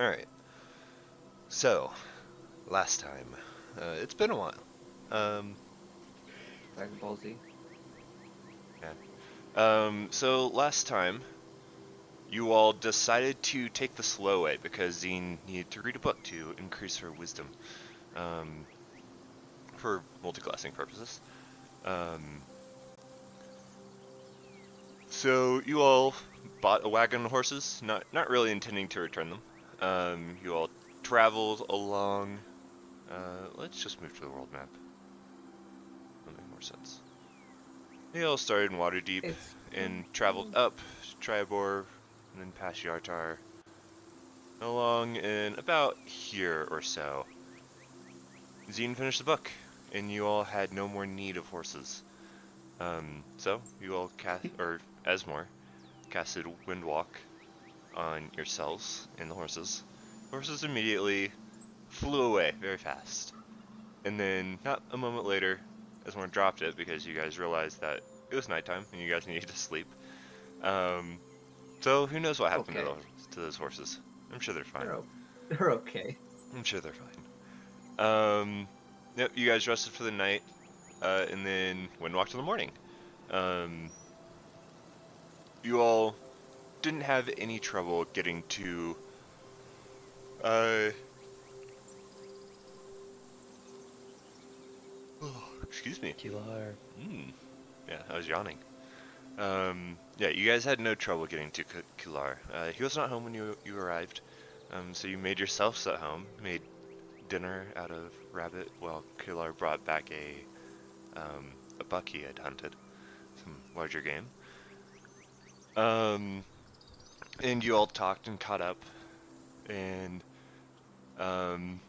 Alright, so, last time. It's been a while. Um, Dragon Ball Z. yeah. So last time, you all decided to take the slow way because Zine needed to read a book to increase her wisdom, um, for multiclassing purposes. Um, so you all bought a wagon of horses, not really intending to return them. You all traveled along. Let's just move to the world map. That'll make more sense. They all started in Waterdeep It's and traveled up Triabor and then past Yartar along in about here or so. Zine finished the book, and you all had no more need of horses. So you all cast, or Esmore casted Windwalk on yourselves and the horses. The horses immediately flew away very fast, and then not a moment later, Esmore dropped it because you guys realized that it was nighttime and you guys needed to sleep. Um, So who knows what happened okay. to those horses? I'm sure they're fine. They're okay. I'm sure they're fine. Yep, you guys rested for the night, and then went and walked in the morning. Um, you all didn't have any trouble getting to, uh, oh, excuse me. Kilar. Yeah, I was yawning. Yeah, you guys had no trouble getting to Kilar. He was not home when you arrived. So you made yourselves at home, made dinner out of rabbit while Kilar brought back a buck he had hunted, some larger game. Um, and you all talked and caught up, and um,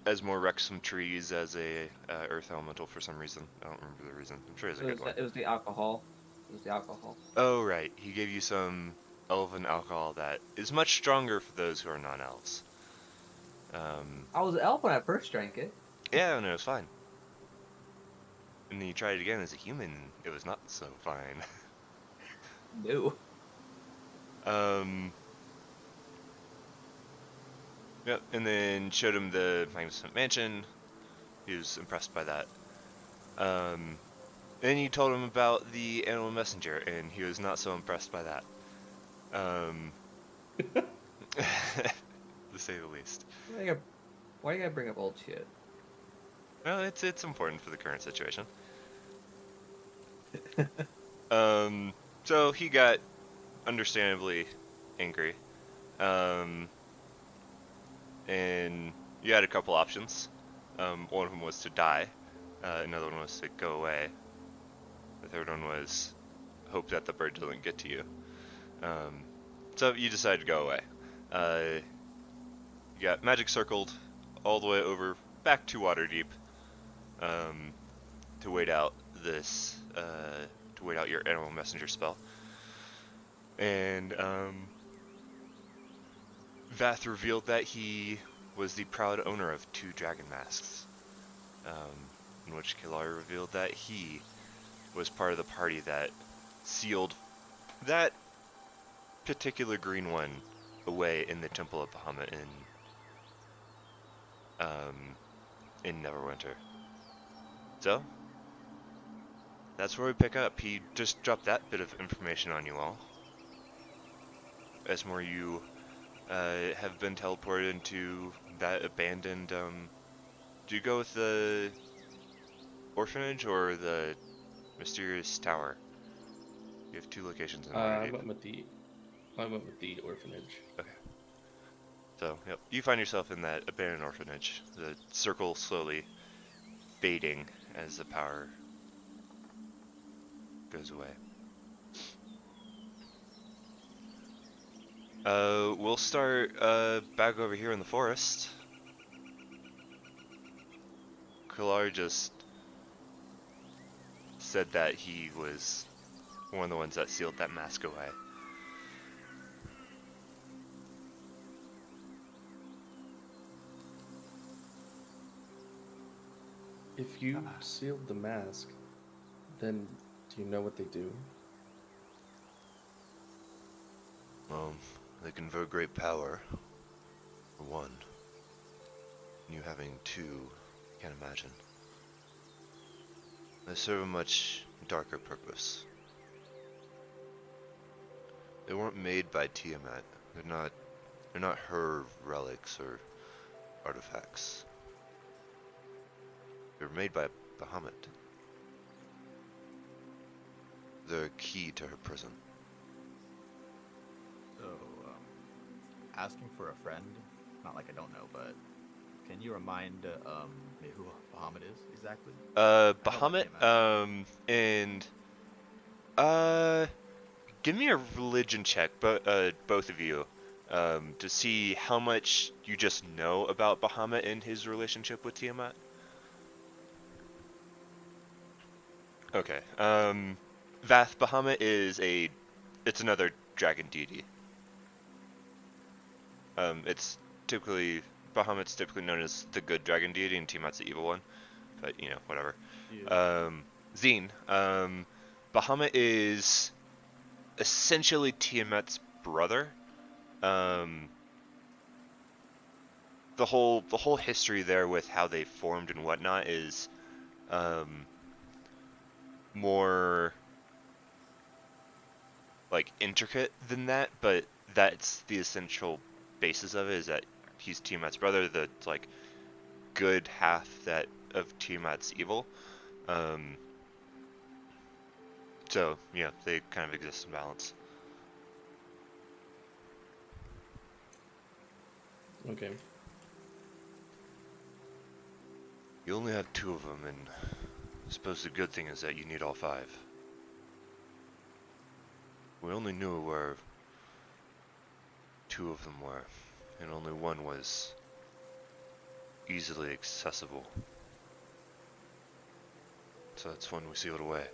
Esmore wrecked some trees as a earth elemental for some reason. I don't remember the reason. I'm sure it's a good one. It was the alcohol. It was the alcohol. Oh right, he gave you some elven alcohol that is much stronger for those who are non-elves. Um, I was an elf when I first drank it. yeah, no, it was fine. And then you tried it again as a human, it was not so fine. No. um, Yep, and then showed him the magnificent mansion. He was impressed by that. Then you told him about the animal messenger, and he was not so impressed by that. Um, to say the least. Why you gotta bring up old shit? Well, it's important for the current situation. So he got understandably angry. Um, and you had a couple options. One of them was to die. Another one was to go away. The third one was hope that the bird doesn't get to you. Um, so you decided to go away. You got magic circled all the way over back to Waterdeep, um, to wait out to wait out your animal messenger spell. And Vath revealed that he was the proud owner of 2 dragon masks, in which Kilar revealed that he was part of the party that sealed that particular green one away in the Temple of Bahamut in Neverwinter. So that's where we pick up. He just dropped that bit of information on you all. Esmore, you have been teleported into that abandoned. Do you go with the orphanage or the mysterious tower? You have 2 locations in I Waterdeep. went with the orphanage. Okay. So, yep, you find yourself in that abandoned orphanage. The circle slowly fading as the power goes away. We'll start back over here in the forest. Kilar just said that he was one of the ones that sealed that mask away. If you sealed the mask, then do you know what they do? They confer great power. For one, you having two, can't imagine. They serve a much darker purpose. They weren't made by Tiamat. They're not her relics or artifacts. They were made by Bahamut. They're a key to her prison. So, asking for a friend, not like I don't know, but can you remind me who Bahamut is exactly? Bahamut, and give me a religion check, but both of you, to see how much you just know about Bahamut and his relationship with Tiamat. Okay. Vath, Bahamut is it's another dragon deity. It's typically Bahamut's typically known as the good dragon deity, and Tiamat's the evil one. But you know, whatever. Yeah. Zine, Bahamut is essentially Tiamat's brother. The whole history there with how they formed and whatnot is more like intricate than that, but that's the essential basis of it, is that he's Tiamat's brother, the like good half that of Tiamat's evil. So yeah, they kind of exist in balance. Okay. You only have two of them, and I suppose the good thing is that you need all five. We only knew where two of them were, and only one was easily accessible. So that's when we sealed away.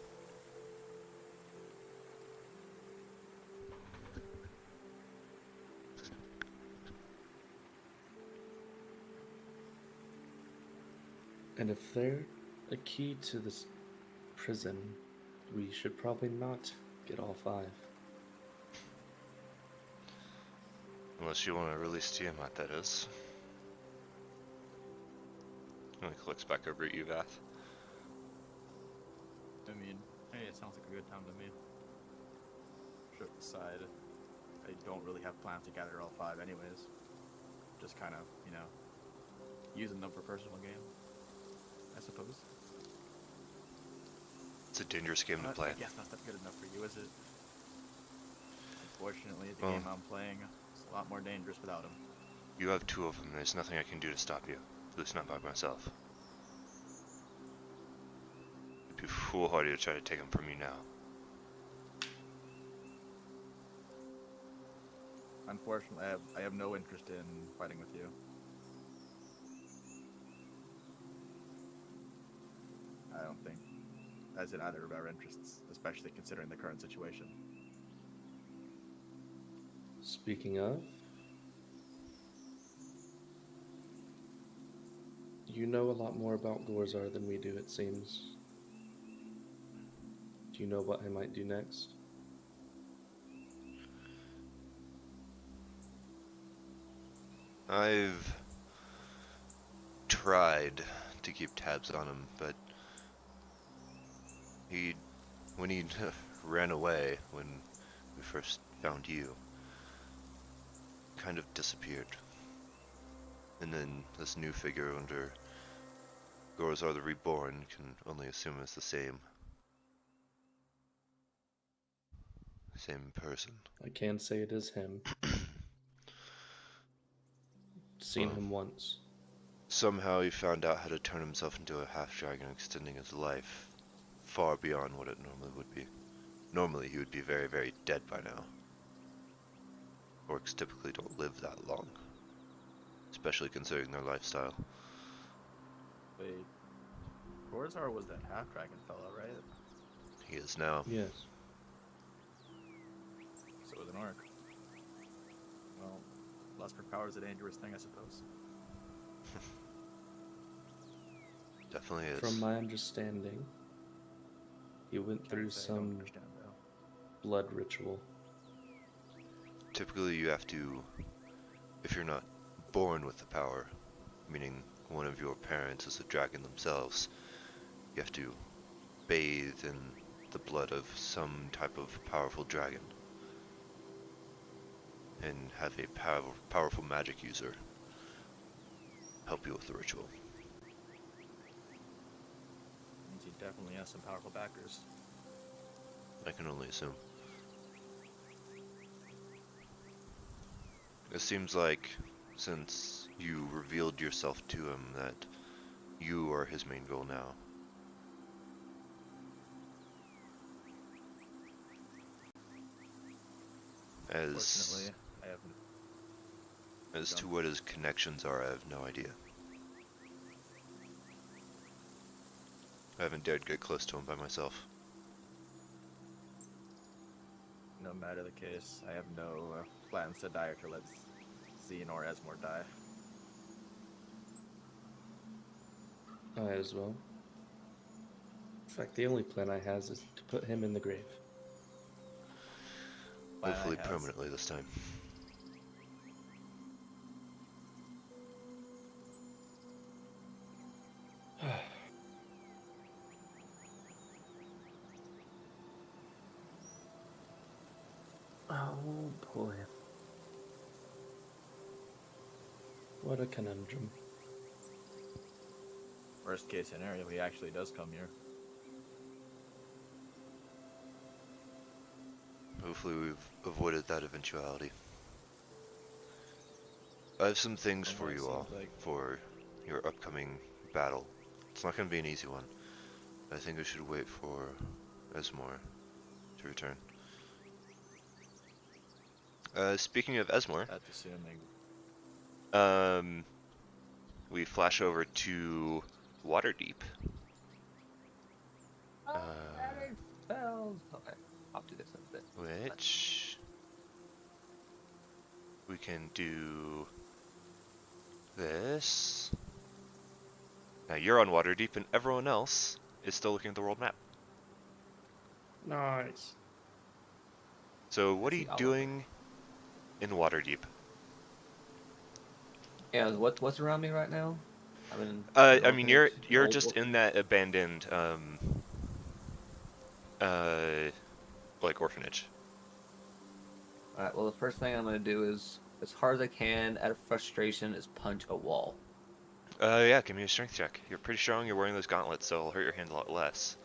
And if they're a key to this prison, we should probably not get all five. Unless you want to release Tiamat, that is. And he looks back over at you, Vath. I mean, hey, it sounds like a good time to me. Shook aside, I don't really have plans to gather all five anyways. Just kind of, using them for personal gain, I suppose. It's a dangerous game to But play. I guess that's not good enough for you, is it? Unfortunately, the Well, game I'm playing is a lot more dangerous without him. you have two of them. There's nothing I can do to stop you. At least not by myself. It'd be foolhardy to try to take them from you now. Unfortunately, I have no interest in fighting with you. I don't think that's in either of our interests, especially considering the current situation. Speaking of, you know a lot more about Gorzar than we do, it seems. Do you know what I might do next? I've tried to keep tabs on him, but when he ran away when we first found you, kind of disappeared. And then this new figure under Gorzar the Reborn can only assume it's the same person. I can say it is him. Seen Well, him once. somehow he found out how to turn himself into a half-dragon, extending his life far beyond what it normally would be. Normally he would be very, very dead by now. Orcs typically don't live that long, especially considering their lifestyle. Wait, Gorzar was that half-dragon fella, right? He is now. Yes. So was an orc. Well, luster power is a dangerous thing, I suppose. Definitely is. From my understanding, he went Can't through say I don't some understand, though. blood ritual. Typically you have to, if you're not born with the power, meaning one of your parents is a dragon themselves. You have to bathe in the blood of some type of powerful dragon and have a powerful magic user help you with the ritual. Means he definitely has some powerful backers. I can only assume. It seems like, since you revealed yourself to him, that you are his main goal now. Fortunately, I haven't. As to what his connections are, I have no idea. I haven't dared get close to him by myself. No matter the case, I have no plans to die or to let Z nor Esmore die. I as well. In fact, the only plan I has is to put him in the grave. Plan I Hopefully has. permanently this time. Oh boy. What a conundrum. Worst case scenario, he actually does come here. Hopefully we've avoided that eventuality. I have some things From for what it you all seems like. for your upcoming battle. It's not going to be an easy one. I think we should wait for Esmore to return. Speaking of Esmore, That's assuming. we flash over to Waterdeep. Static spells. Okay, I'll do this in a bit. Which we can do this. Now you're on Waterdeep and everyone else is still looking at the world map. Nice. So what are See you all of it. doing in Waterdeep? Yeah, what's around me right now? I'm in. I an mean orphanage, you're old just in orphanage. that abandoned like orphanage. All right. Well, the first thing I'm gonna do is, as hard as I can, out of frustration, is punch a wall. Yeah, give me a strength check. You're pretty strong, you're wearing those gauntlets, so it'll hurt your hand a lot less.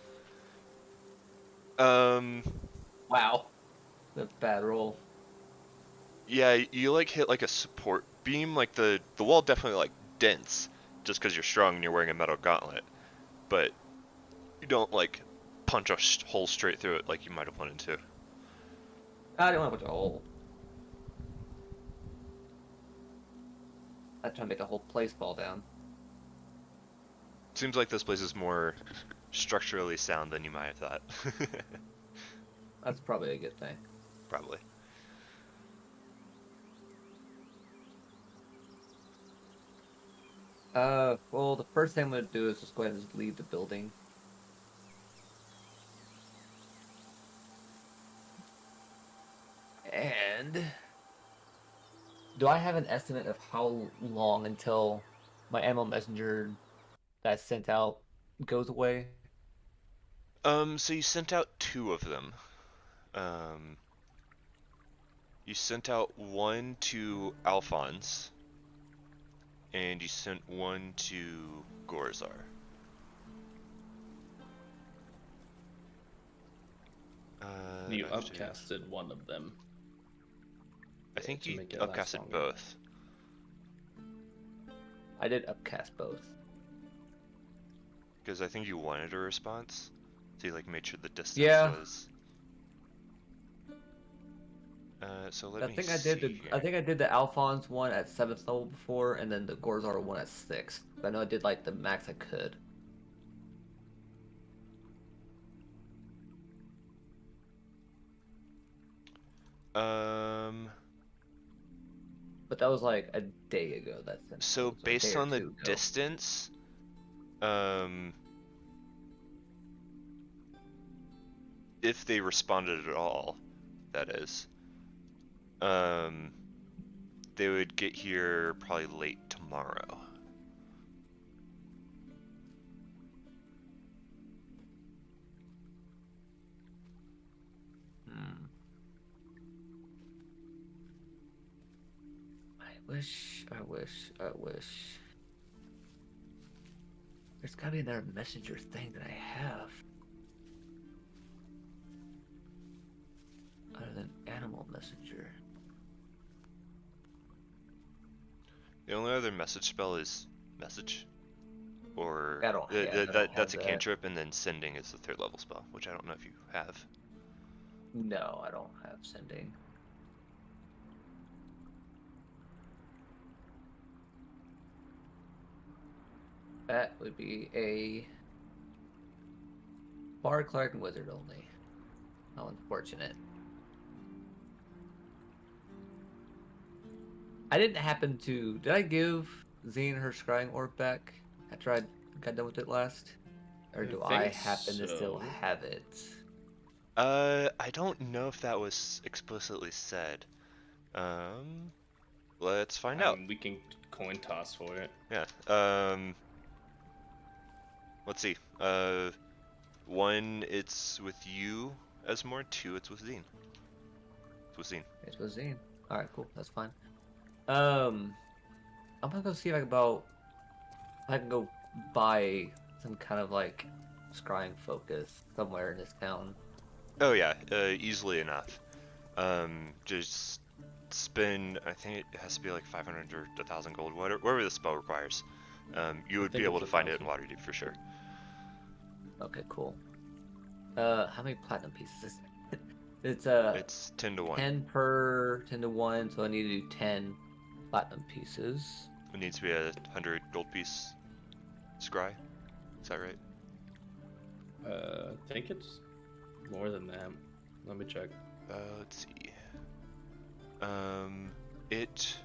Wow, that's a bad roll. Yeah, you like hit like a support beam, like the wall definitely like dents, just because you're strong and you're wearing a metal gauntlet, but you don't like punch a hole straight through it like you might have wanted to. I didn't want to punch a hole. I try to make the whole place fall down. Seems like this place is more structurally sound than you might have thought. That's probably a good thing. Probably. Well, the first thing I'm gonna do is just go ahead and just leave the building. And do I have an estimate of how long until my ammo messenger that I sent out goes away? So you sent out two of them. Um, you sent out one to Alphonse, and you sent one to Gorzar. You actually, upcasted one of them. I think to you make it last upcasted longer. both. I did upcast both. Because I think you wanted a response. So you like made sure the distance Yeah. was. So let I me think I see did the here. I think I did the Alphonse one at 7th level before, and then the Gorzar one at 6th. I know I did like the max I could. But that was like a day ago. So a day based or on the two ago. distance, if they responded at all, that is, they would get here probably late tomorrow. I wish. There's gotta be another messenger thing that I have. Other than animal messenger. The only other message spell is message. Or I don't have that's a that. cantrip, and then sending is the 3rd level spell, which I don't know if you have. No, I don't have sending. That would be a Bard, Cleric, and Wizard only. How unfortunate. I didn't happen to... Did I give Zine her scrying orb back after I got done with it last? Or do I think happen to still so. have it? I don't know if that was explicitly said. Let's find out. We can coin toss for it. Yeah. Let's see. 1, it's with you, Esmore. 2, it's with Zine. It's with Zine. It's with Zine. Alright, cool. That's fine. I'm gonna go see if I can go buy some kind of like scrying focus somewhere in this town. Oh yeah, easily enough. Just spend, I think it has to be like 500 or 1,000 gold, whatever the spell requires. You would be able to find it in Waterdeep for sure. Okay, cool. How many platinum pieces is it? It's 10 to 1. 10 per 10 to 1, so I need to do 10 platinum pieces. It needs to be a 100 gold piece scry. Is that right? I think it's more than that. Let me check. Let's see. It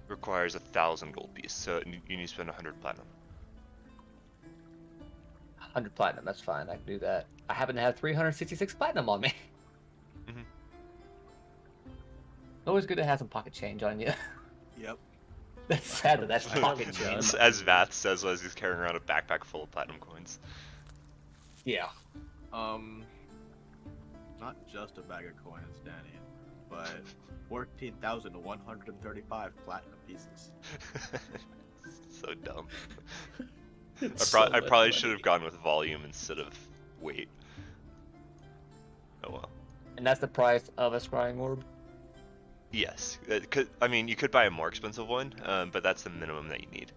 requires 1,000 gold piece, so you need to spend 100 platinum. 100 platinum, that's fine. I can do that. I happen to have 366 platinum on me. Mhm. Always good to have some pocket change on you. Yep. That's sad that that's pocket change. As Vath says as he's carrying around a backpack full of platinum coins. Yeah. Not just a bag of coins, Danny, but 14,135 platinum pieces. So dumb. It's I so much probably money. should have gone with volume instead of weight. Oh well. And that's the price of a scrying orb. Yes. I mean, you could buy a more expensive one, but that's the minimum that you need.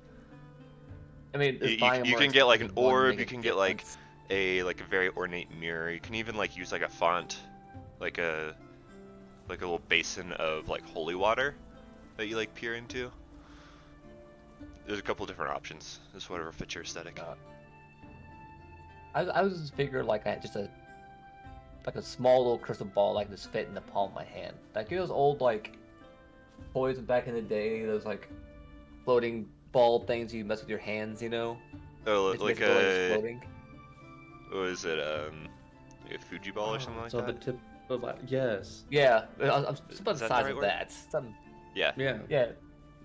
I mean, You, is buying you more can get like an expensive one orb, make you a can get like difference? a very ornate mirror. You can even like use like a font, like a little basin of like holy water that you like peer into. There's a couple different options. Just whatever fits your aesthetic. I was just figuring like I had just a small little crystal ball like just fit in the palm of my hand. Like those old like toys from back in the day, those like floating ball things you mess with your hands, you know? Oh, It's like basically it's a floating. what is it? Like a Fuji ball or something like so that. the tip of yes. Yeah, I'm Is about the that the size right of word? that. Some Yeah. Yeah. yeah,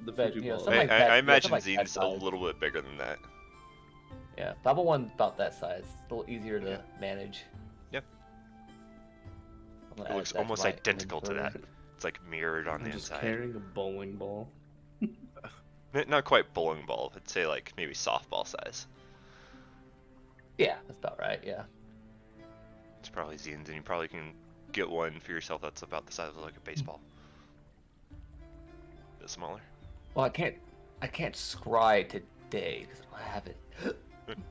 The but, Fuji you know, ball. something like that. I yeah, imagine something like that Zine's a size. little bit bigger than that. Yeah, but I want one about that size. It's a little easier to manage. Yep. I'm gonna It add looks that to almost my identical to that. inventory. It's like mirrored on I'm the just inside. carrying a bowling ball. Not quite bowling ball. I'd say like maybe softball size. Yeah, that's about right. Yeah. It's probably Zine's, and you probably can get one for yourself that's about the size of like a baseball. A bit smaller. Well, I can't scry today because I don't have it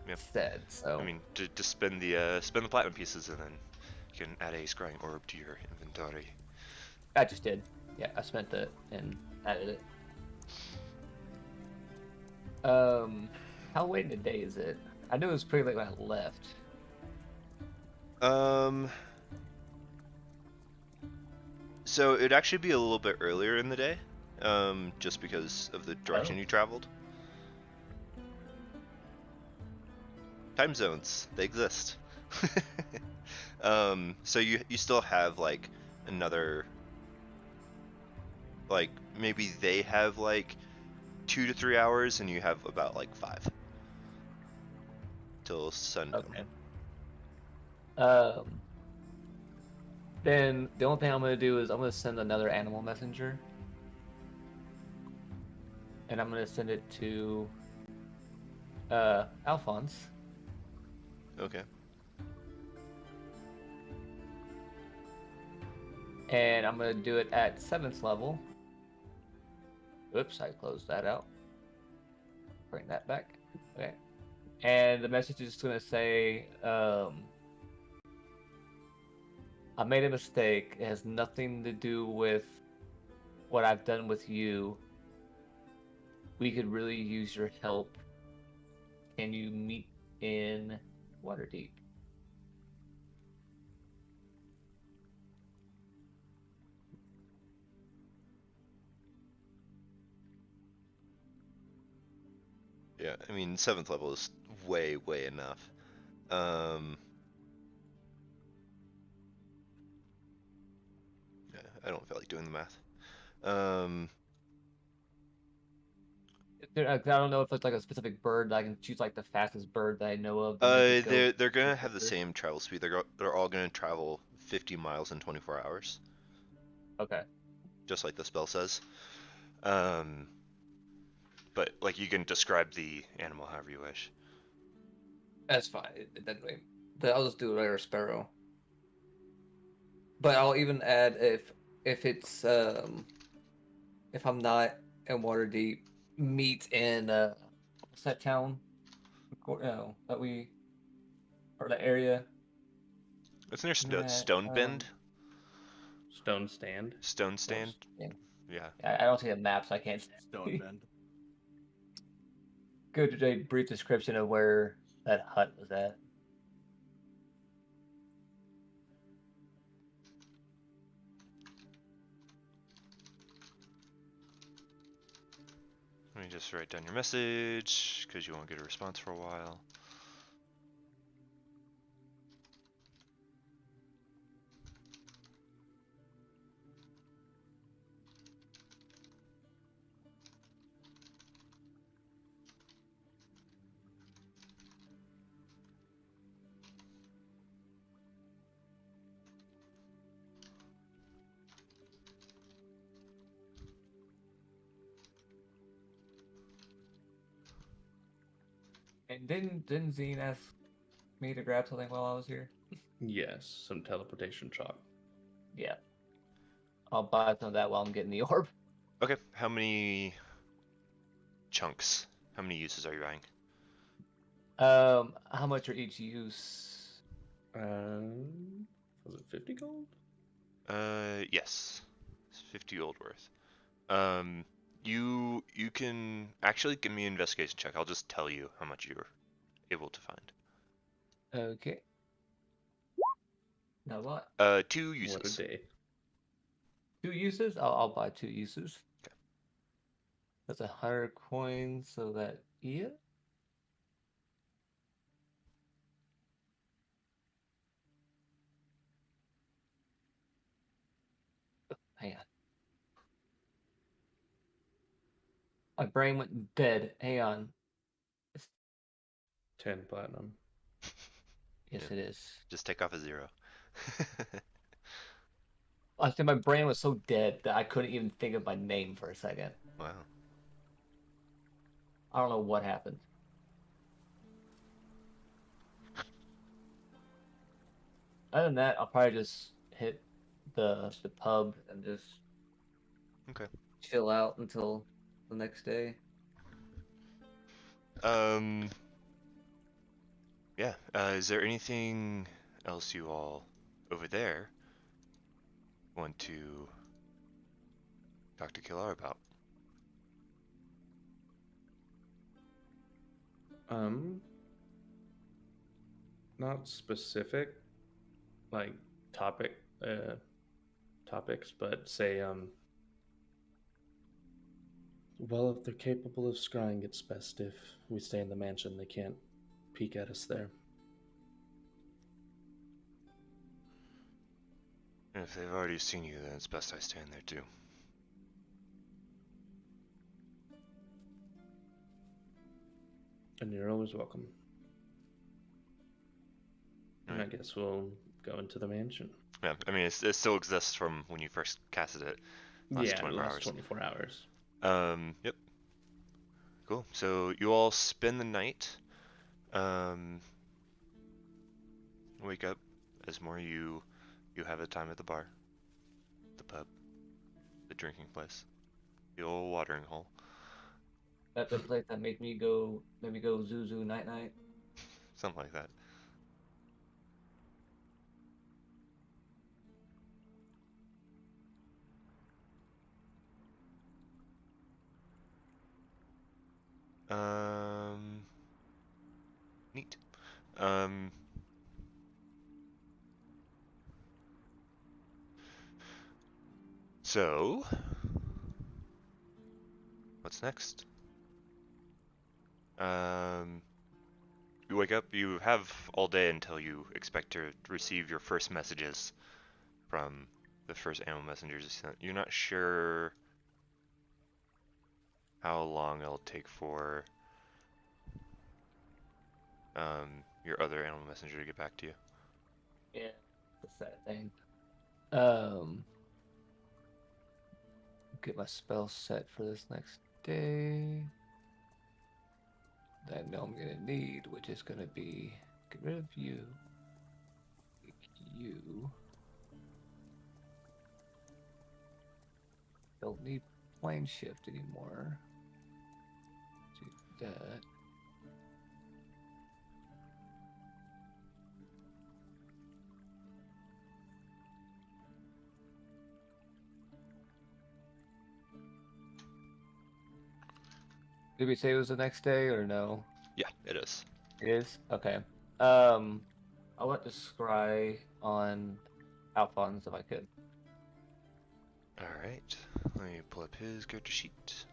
Yeah. said. So I mean, just spend the platinum pieces, and then you can add a scrying orb to your inventory. I just did. Yeah, I spent it and added it. How late in the day is it? I knew it was pretty late when I left. So it'd actually be a little bit earlier in the day, just because of the direction Oh. you traveled. Time zones, they exist. So you still have like another like maybe they have like 2 to 3 hours, and you have about like 5 till sundown. Okay. Then the only thing I'm gonna do is I'm gonna send another animal messenger, and I'm gonna send it to Alphonse, Okay. and I'm gonna do it at 7th level. Oops, I closed that out. Bring that back. Okay. And the message is gonna say, I made a mistake. It has nothing to do with what I've done with you. We could really use your help. Can you meet in Waterdeep? Yeah, I mean 7th level is way enough. Yeah, I don't feel like doing the math. I don't know if it's like a specific bird that I can choose, like the fastest bird that I know of to make it go. They're gonna have the same travel speed. They're all gonna travel 50 miles in 24 hours, Okay. just like the spell says. Um, but like you can describe the animal however you wish. That's fine. It doesn't really. I'll just do a regular sparrow. But I'll even add if it's if I'm not in Waterdeep, meet in what's that town? No, that we or that area. It's near That Stone Bend, Stone stand. Stone Stand. yeah. Yeah. I don't see a map, so I can't. Stone Bend. Go to a brief description of where that hut was at. Let me just write down your message because you won't get a response for a while. And didn't Zine ask me to grab something while I was here? Yes, some teleportation chalk. Yeah. I'll buy some of that while I'm getting the orb. Okay, how many chunks? How many uses are you buying? How much are each use? Was it 50 gold? Yes, it's 50 gold worth. You can actually give me an investigation check. I'll just tell you how much you're able to find. Okay. Not a lot. 2 What a uses. day. 2 uses? I'll buy 2 uses. Okay. That's 100 coins, so that yeah. Hang on. My brain went dead. Hang on. 10 platinum. Yes, Yeah. it is. Just take off a 0. I think my brain was so dead that I couldn't even think of my name for a second. Wow. I don't know what happened. Other than that, I'll probably just hit the pub and just Okay. chill out until the next day. Yeah. Is there anything else you all over there want to talk to Kilar about? Not specific, like topics, but say, well, if they're capable of scrying, it's best if we stay in the mansion. They can't peek at us there. If they've already seen you, then it's best I stay in there too. And you're always welcome. And I Alright. guess we'll go into the mansion. Yeah, I mean, it still exists from when you first casted it. Last Yeah, 24 last hours. 24 hours. Yep. Cool. So you all spend the night. Wake up as more you have a time at the bar, the pub, the drinking place, the old watering hole. That's the place that made me go zoo zoo night night. Something like that. Neat. Um, so what's next? You wake up, you have all day until you expect to receive your first messages from the first animal messengers you sent. You're not sure how long it'll take for your other animal messenger to get back to you. Yeah, that's the sad thing. Um, get my spell set for this next day. That I know I'm gonna need, which is gonna be get rid of you. Make you. Don't need plane shift anymore. Do that. Did we say it was the next day or no? Yeah, it is. It is? Okay. I want to scry on Alphonse if I could. Alright, let me pull up his character sheet.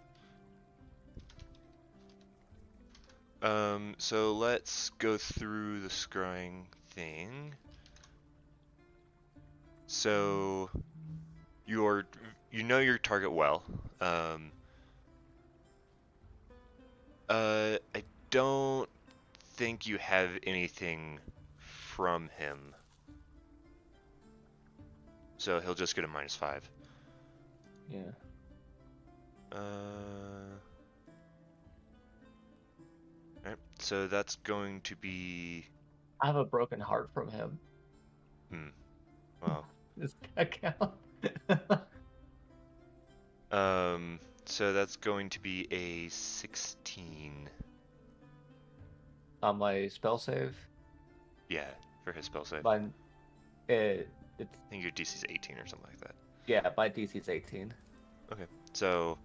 So let's go through the scrying thing. So you know your target well. I don't think you have anything from him. So he'll just get a -5. Yeah. Alright, so that's going to be... I have a broken heart from him. Wow. Does that count? So that's going to be a 16. On my spell save? Yeah, for his spell save. Mine, it's, I think your DC's 18 or something like that. yeah, my DC's 18. Okay, so,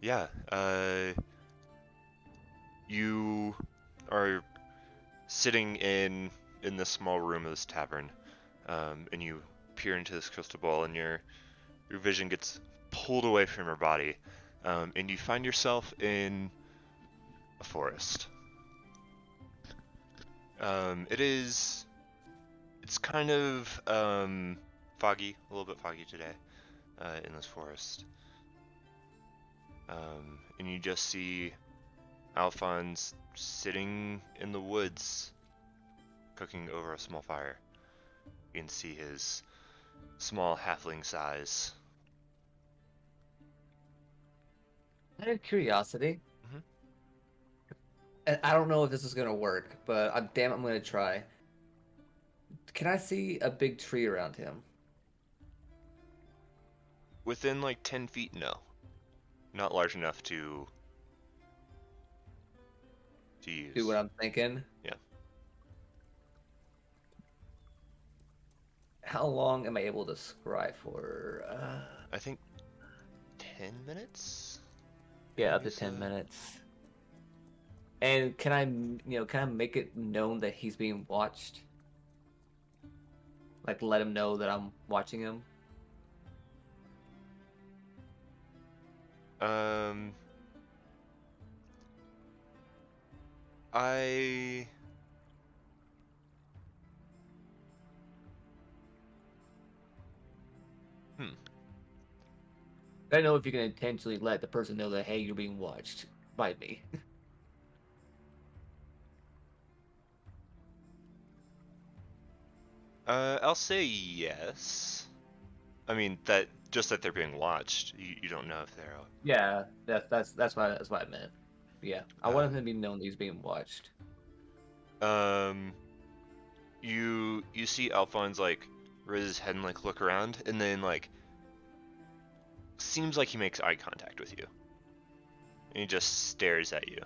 yeah, you are sitting in this small room of this tavern, and you peer into this crystal ball, and your vision gets pulled away from your body, and you find yourself in a forest. It's kind of foggy, a little bit foggy today, in this forest. And you just see Alphonse sitting in the woods, cooking over a small fire. You can see his small halfling size. Out of curiosity, Mhm. and I don't know if this is gonna work, but I'm gonna try. Can I see a big tree around him? Within like 10 feet, no. Not large enough to use. Do what I'm thinking? Yeah. How long am I able to scry for? I think 10 minutes? Yeah, up to Maybe 10 so. minutes. And can I make it known that he's being watched? Like, let him know that I'm watching him? I... I don't know if you can intentionally let the person know that, hey, you're being watched by me. I'll say yes. I mean that just that they're being watched. You don't know if they're. Yeah, that's what I meant. Yeah, I want him to be known that he's being watched. You see Alphonse like raise his head and like look around, and then like seems like he makes eye contact with you, and he just stares at you.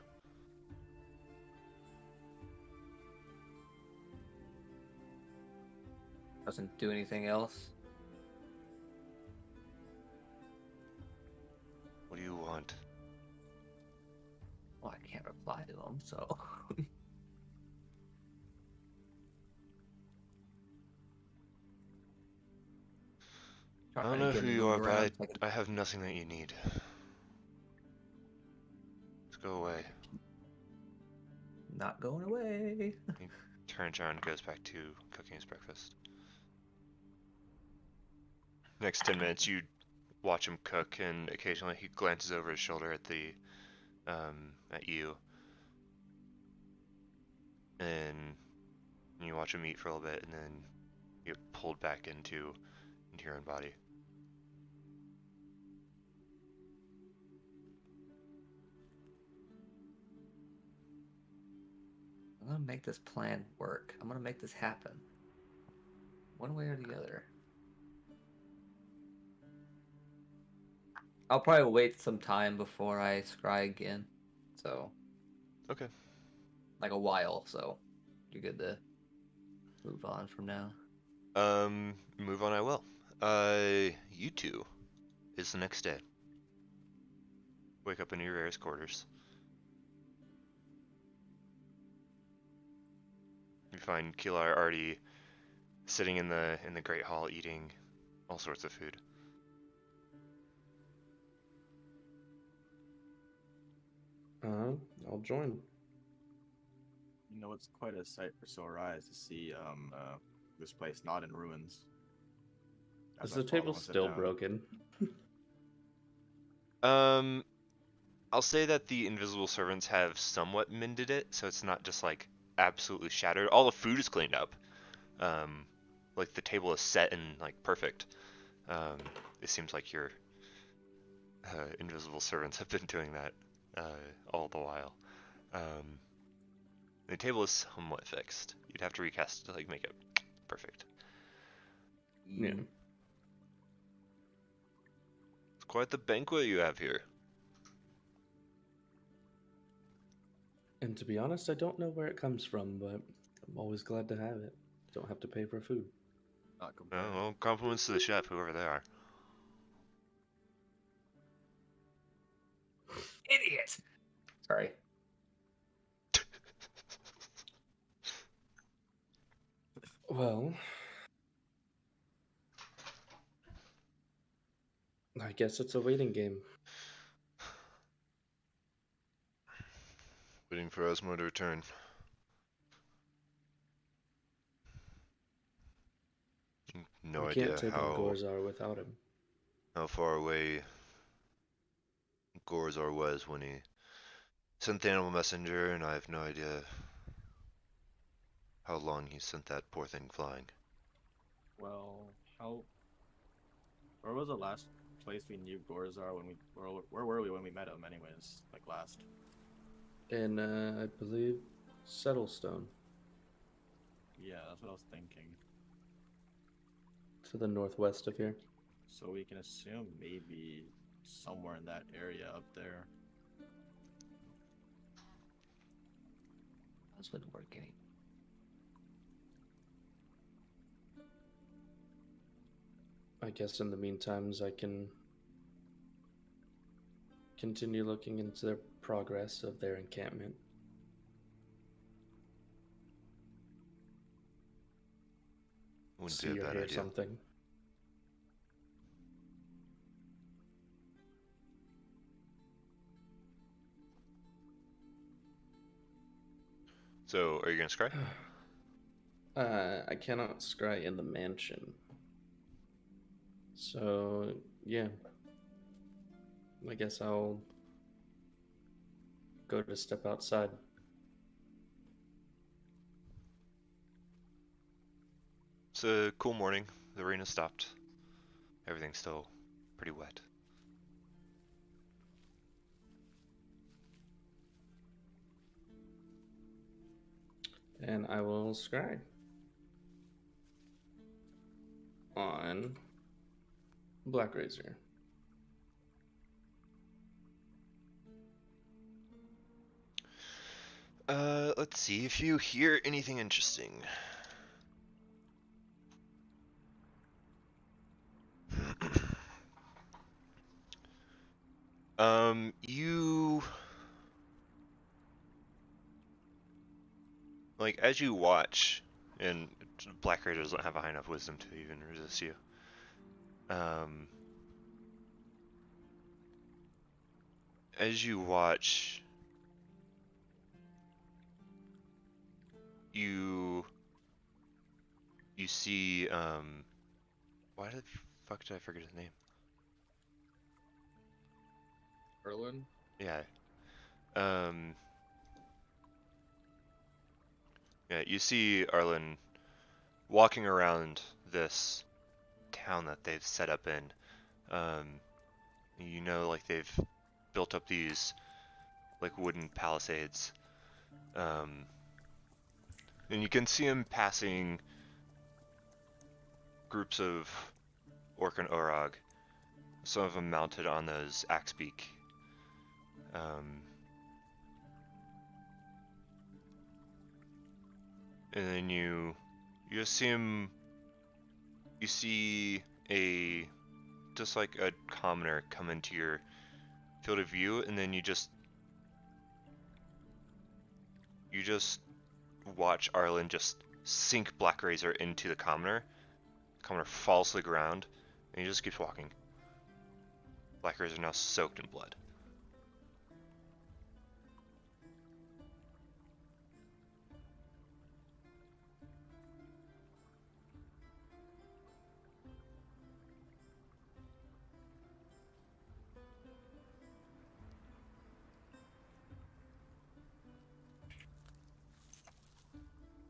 Doesn't do anything else. What do you want? Well, I can't reply to him, so. I Trying don't to know get who him to you move are, around. but I have nothing that you need. Let's go away. Not going away. He turns around and goes back to cooking his breakfast. Next 10 minutes, you watch him cook, and occasionally he glances over his shoulder at you, and you watch him eat for a little bit, and then you get pulled back into your own body. I'm gonna make this plan work. I'm gonna make this happen. One way or the other. I'll probably wait some time before I scry again. So, Okay. like a while, so you're good to move on from now. Move on I will. You two is the next day. Wake up in your various quarters. You find Kilar already sitting in the Great Hall eating all sorts of food. I'll join. You know, it's quite a sight for sore eyes to see this place not in ruins. Is As the I table follow and sit still down. broken? I'll say that the invisible servants have somewhat mended it, so it's not just like absolutely shattered. All the food is cleaned up. Like the table is set and like perfect. It seems like your invisible servants have been doing that all the while. The table is somewhat fixed. You'd have to recast it to like make it perfect. Yeah. It's quite the banquet you have here. And to be honest, I don't know where it comes from, but I'm always glad to have it. Don't have to pay for food. Not complaining. Oh, well, compliments to the chef, whoever they are. Idiot! Sorry. Well, I guess it's a waiting game. Waiting for Osmo to return. No We idea can't take on how Gorzar without him. far away Gorzar was when he sent the animal messenger, and I have no idea how long he sent that poor thing flying. Well, where was the last place we knew Gorzar when where were we when we met him anyways? Like last. In, I believe, Settlestone, Yeah, that's what I was thinking. to the northwest of here. So we can assume maybe somewhere in that area up there. This wouldn't work any. I guess in the meantime, I can continue looking into the progress of their encampment. Wouldn't See be a or bad hear idea. something. So, are you gonna scry? I cannot scry in the mansion. So, yeah. I guess I'll go to step outside. It's a cool morning. The rain has stopped. Everything's still pretty wet. And I will scry on Black Razor. Let's see if you hear anything interesting. You like as you watch, and Black Raider doesn't have a high enough wisdom to even resist you. As you watch, you see why the fuck did I forget his name? Erlin? Yeah. Yeah, you see Arlen walking around this town that they've set up in. You know, like they've built up these like wooden palisades. And you can see him passing groups of Orc and Orog, some of them mounted on those Axebeak. And then you just see him, you see just like a commoner come into your field of view, and then you just watch Arlen just sink Black Razor into the commoner. The commoner falls to the ground, and he just keeps walking. Black Razor now soaked in blood.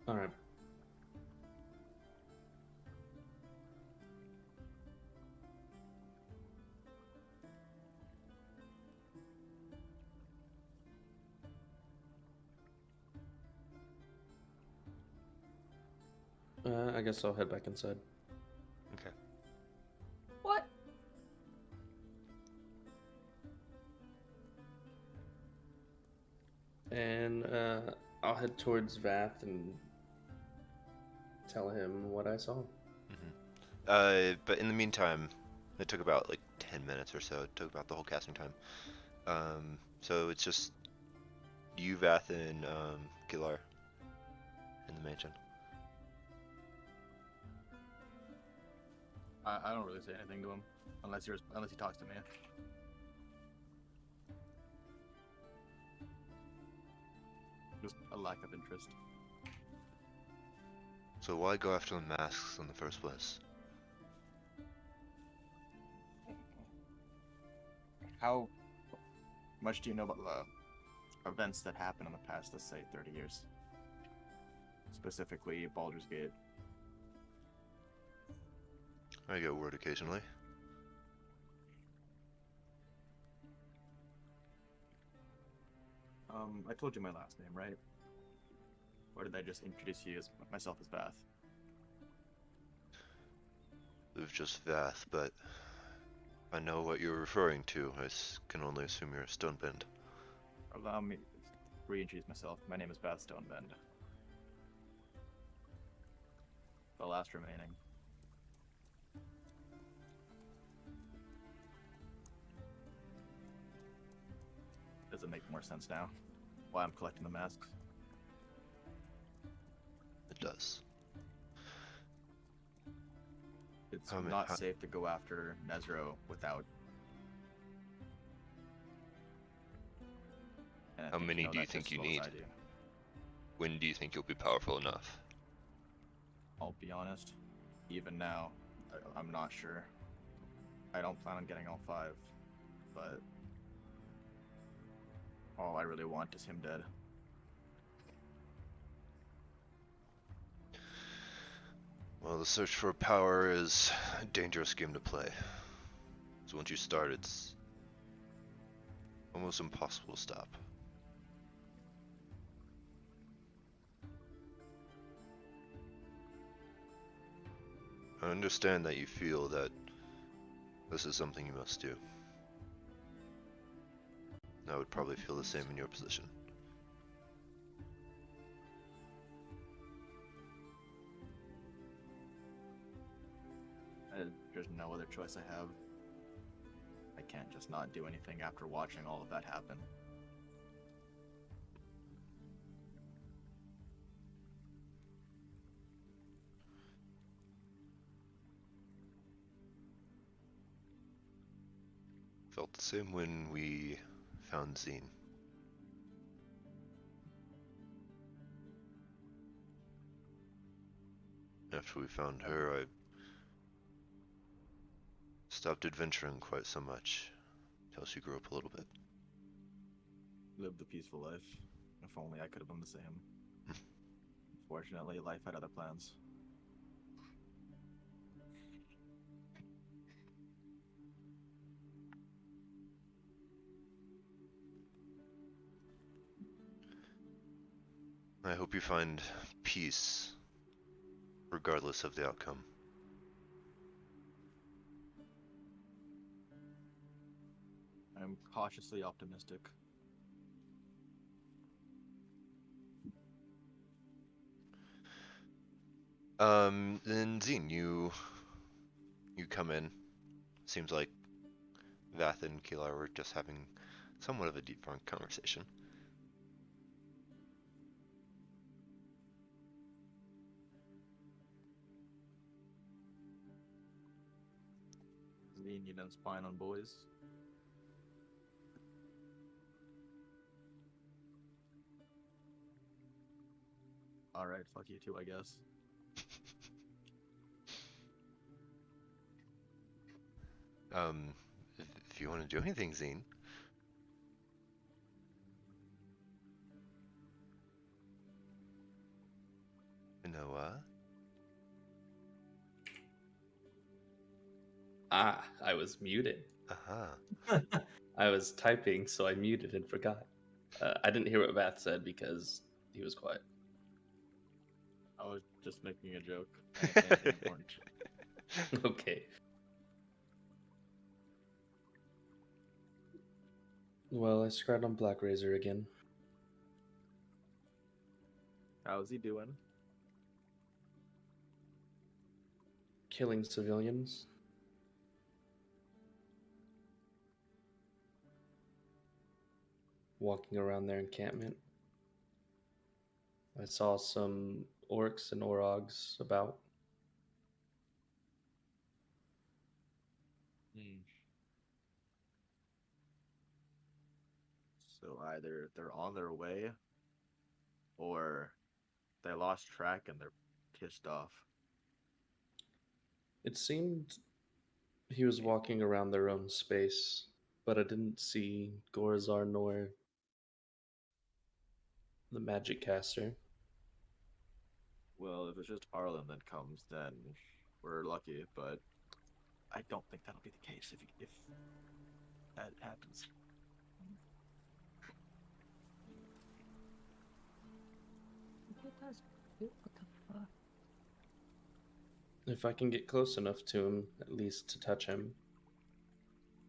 All right. I guess I'll head back inside. Okay. What? And I'll head towards Vath and tell him what I saw. But in the meantime, it took about like 10 minutes or so. It took about the whole casting time. So it's just you, Vath, and Gilar in the mansion. I don't really say anything to him unless he talks to me. Just a lack of interest. So why go after the masks in the first place? How much do you know about the events that happened in the past, let's say, 30 years? Specifically, Baldur's Gate. I get word occasionally. I told you my last name, right? Or did I just introduce you as myself as Vath? It was just Vath, but I know what you're referring to. I can only assume you're a Stonebend. Allow me to reintroduce myself. My name is Vath Stonebend. The last remaining. Does it make more sense now? Why I'm collecting the masks? It does. It's How not safe to go after Nezro without. And I How think many know do you that think just you as well as need? I do. When do you think you'll be powerful enough? I'll be honest. Even now, I'm not sure. I don't plan on getting all 5, but All I really want is him dead. Well, the search for power is a dangerous game to play. So once you start, it's almost impossible to stop. I understand that you feel that this is something you must do. I would probably feel the same in your position. There's no other choice I have. I can't just not do anything after watching all of that happen. Felt the same when we found Zine. After we found her, I stopped adventuring quite so much, until she grew up a little bit. Lived a peaceful life. If only I could have done the same. Fortunately, life had other plans. I hope you find peace, regardless of the outcome. I'm cautiously optimistic. Then Zine, you come in. Seems like Vath and Kilar were just having somewhat of a deep frank conversation. Zine, you done spying on boys? Alright, fuck you too, I guess. If you want to do anything, Zine. Noah? Ah, I was muted. Aha. I was typing, so I muted and forgot. I didn't hear what Vath said because he was quiet. I was just making a joke. I didn't say anything important. Okay. Well, I scratched on Black Razor again. How's he doing? Killing civilians. Walking around their encampment. I saw some orcs and orogs about. So either they're on their way, or they lost track and they're pissed off. It seemed he was walking around their own space, but I didn't see Gorazar nor the magic caster. Well, if it's just Arlen that comes, then we're lucky, but I don't think that'll be the case if that happens. If I can get close enough to him, at least to touch him,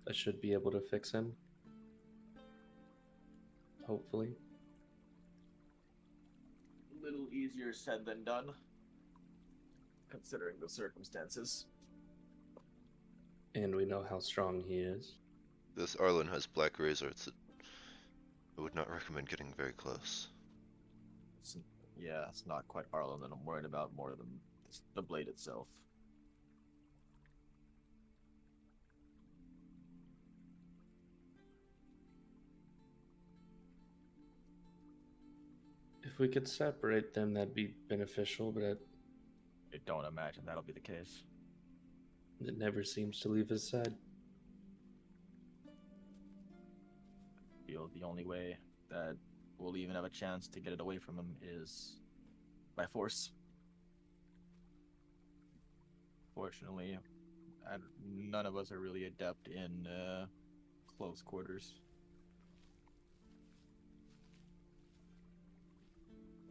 I should be able to fix him. Hopefully. A little easier said than done, considering the circumstances. And we know how strong he is. This Arlen has Black Razor. I would not recommend getting very close. It's not quite Arlen that I'm worried about more than the blade itself. If we could separate them, that'd be beneficial, but I don't imagine that'll be the case. it never seems to leave his side. I feel the only way that we'll even have a chance to get it away from him is by force. Fortunately, none of us are really adept in close quarters.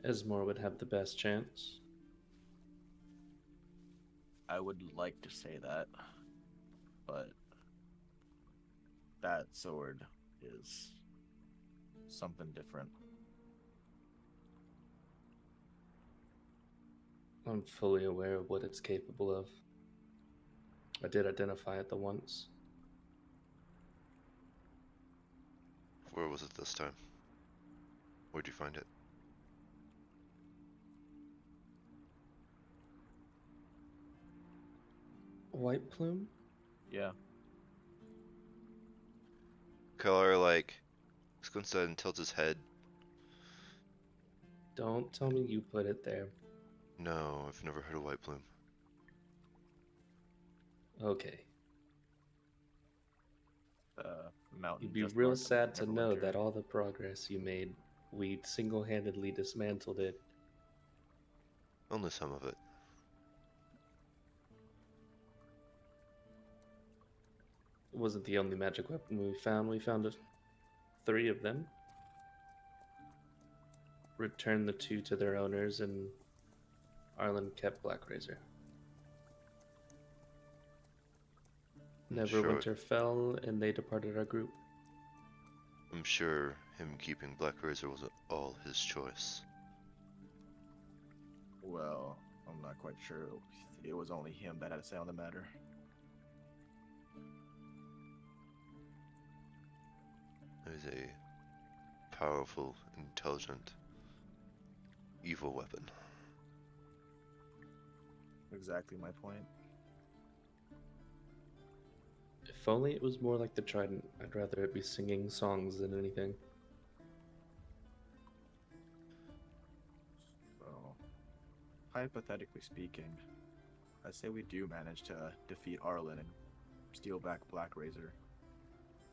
Esmore would have the best chance. I would like to say that, but that sword is something different. I'm fully aware of what it's capable of. I did identify it the once. Where was it this time? Where'd you find it? White Plume? Yeah. Keller, like, squints at and tilts his head. Don't tell me you put it there. No, I've never heard of White Plume. Okay. Mountain. You'd be just real north of sad to know Neverwinter. that all the progress you made, we single-handedly dismantled it. Only some of it. It wasn't the only magic weapon we found. We found 3 of them. Returned the 2 to their owners, and Arlen kept Black Razor. Neverwinter fell, and they departed our group. I'm sure him keeping Black Razor wasn't all his choice. Well, I'm not quite sure. It was only him that had a say on the matter. It is a powerful, intelligent, evil weapon. Exactly my point. If only it was more like the Trident. I'd rather it be singing songs than anything. So, hypothetically speaking, I say we do manage to defeat Arlen and steal back Black Razor.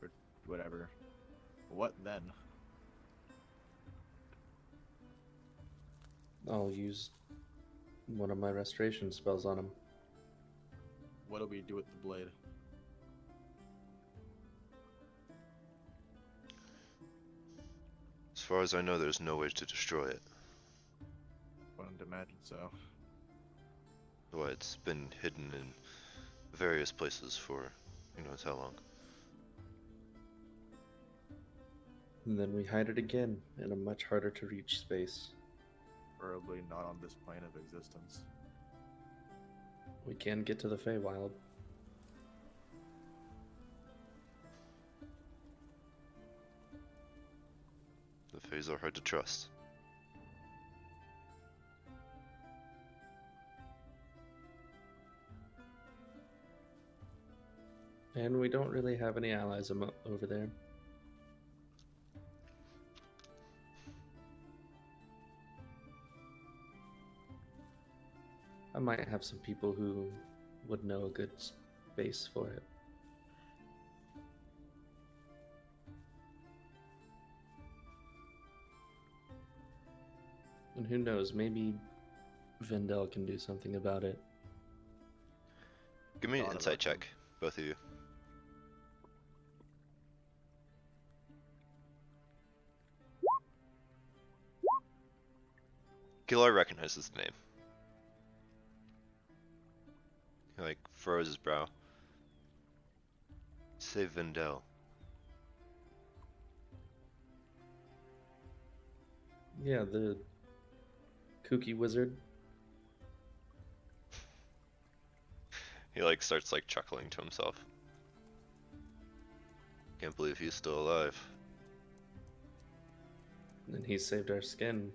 Or whatever. What then? I'll use one of my restoration spells on him. What do we do with the blade? As far as I know, there's no way to destroy it. Wouldn't imagine so. That's why it's been hidden in various places for who knows how long. And then we hide it again in a much harder to reach space. Preferably not on this plane of existence. We can get to the Feywild. The Fays are hard to trust. And we don't really have any allies over there. I might have some people who would know a good space for it. And who knows, maybe Vendel can do something about it. Give me an Thought insight about check, both of you. Gillar recognizes the name. He like furrows his brow. Say Vendel. Yeah, the kooky wizard. He like starts like chuckling to himself. Can't believe he's still alive. And he saved our skin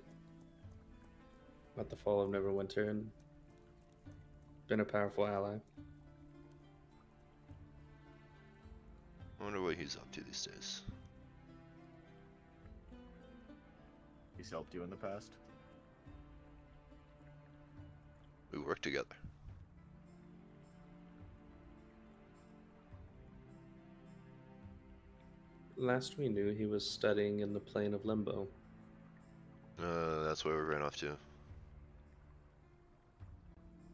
at the fall of Neverwinter and been a powerful ally. I wonder what he's up to these days. He's helped you in the past. We work together. Last we knew, he was studying in the plane of limbo. That's where we ran off to.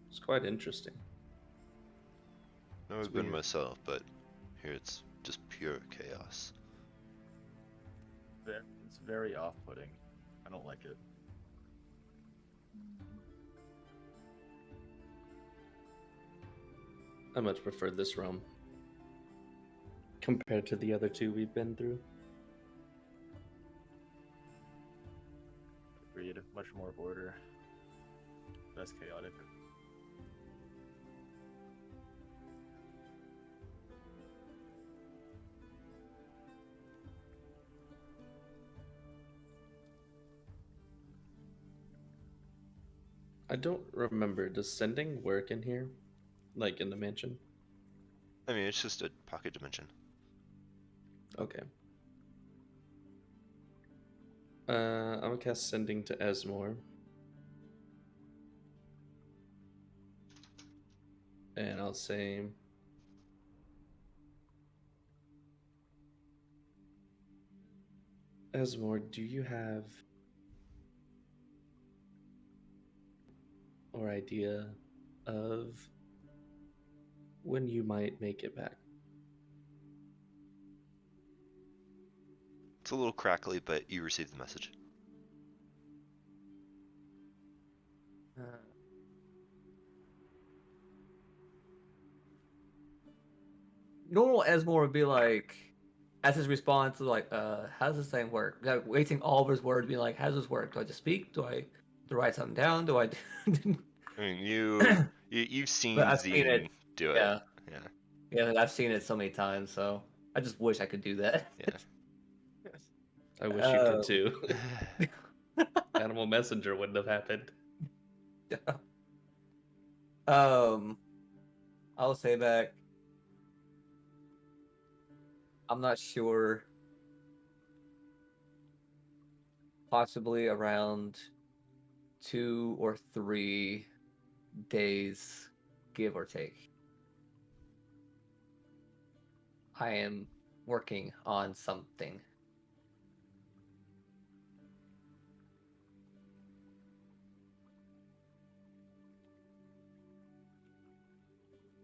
It's quite interesting. I've It's been weird. myself, but here it's just pure chaos. It's very off-putting. I don't like it. I much prefer this realm compared to the other two we've been through. Agreed. Much more order. Less chaotic. I don't remember. Does sending work in here? Like in the mansion? I mean, it's just a pocket dimension. Okay. I'm gonna cast sending to Esmore. And I'll say... Esmore, do you have... or idea of when you might make it back? It's a little crackly, but you received the message. Normal Esmore would be like, as his response, like, how does this thing work? Like, waiting all of his words, being like, how does this work? Do I just speak? Do I write something down? Do I? I mean, you've seen But I've seen it. Zine do it. Yeah, Yeah, yeah, I've seen it so many times. So I just wish I could do that. yeah. I wish you could too. Animal Messenger wouldn't have happened. I'll say back. I'm not sure. Possibly around 2 or 3 days, give or take. I am working on something.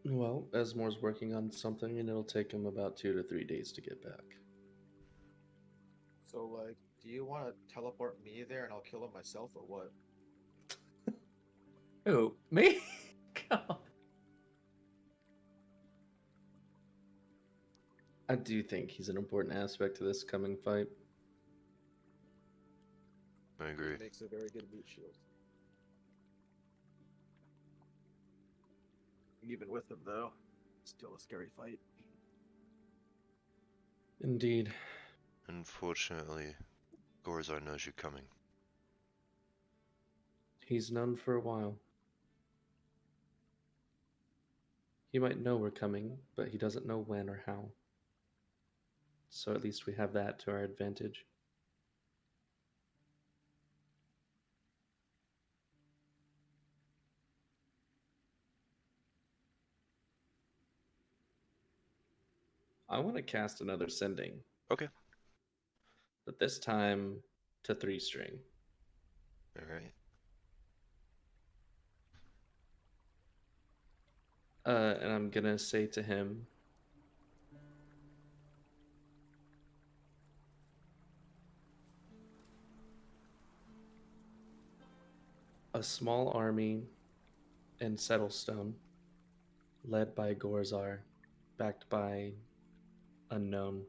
Well, Esmore's working on something and it'll take him about 2 to 3 days to get back. So, like, do you want to teleport me there and I'll kill him myself, or what? Who? Me? God. I do think he's an important aspect to this coming fight. I agree. Makes a very good meat shield. Even with him, though, still a scary fight. Indeed. Unfortunately, Gorzar knows you're coming. He's known for a while. He might know we're coming, but he doesn't know when or how. So at least we have that to our advantage. I want to cast another sending. Okay. But this time to 3-string. All right. And I'm gonna say to him, a small army in Settlestone, led by Gorzar, backed by unknown,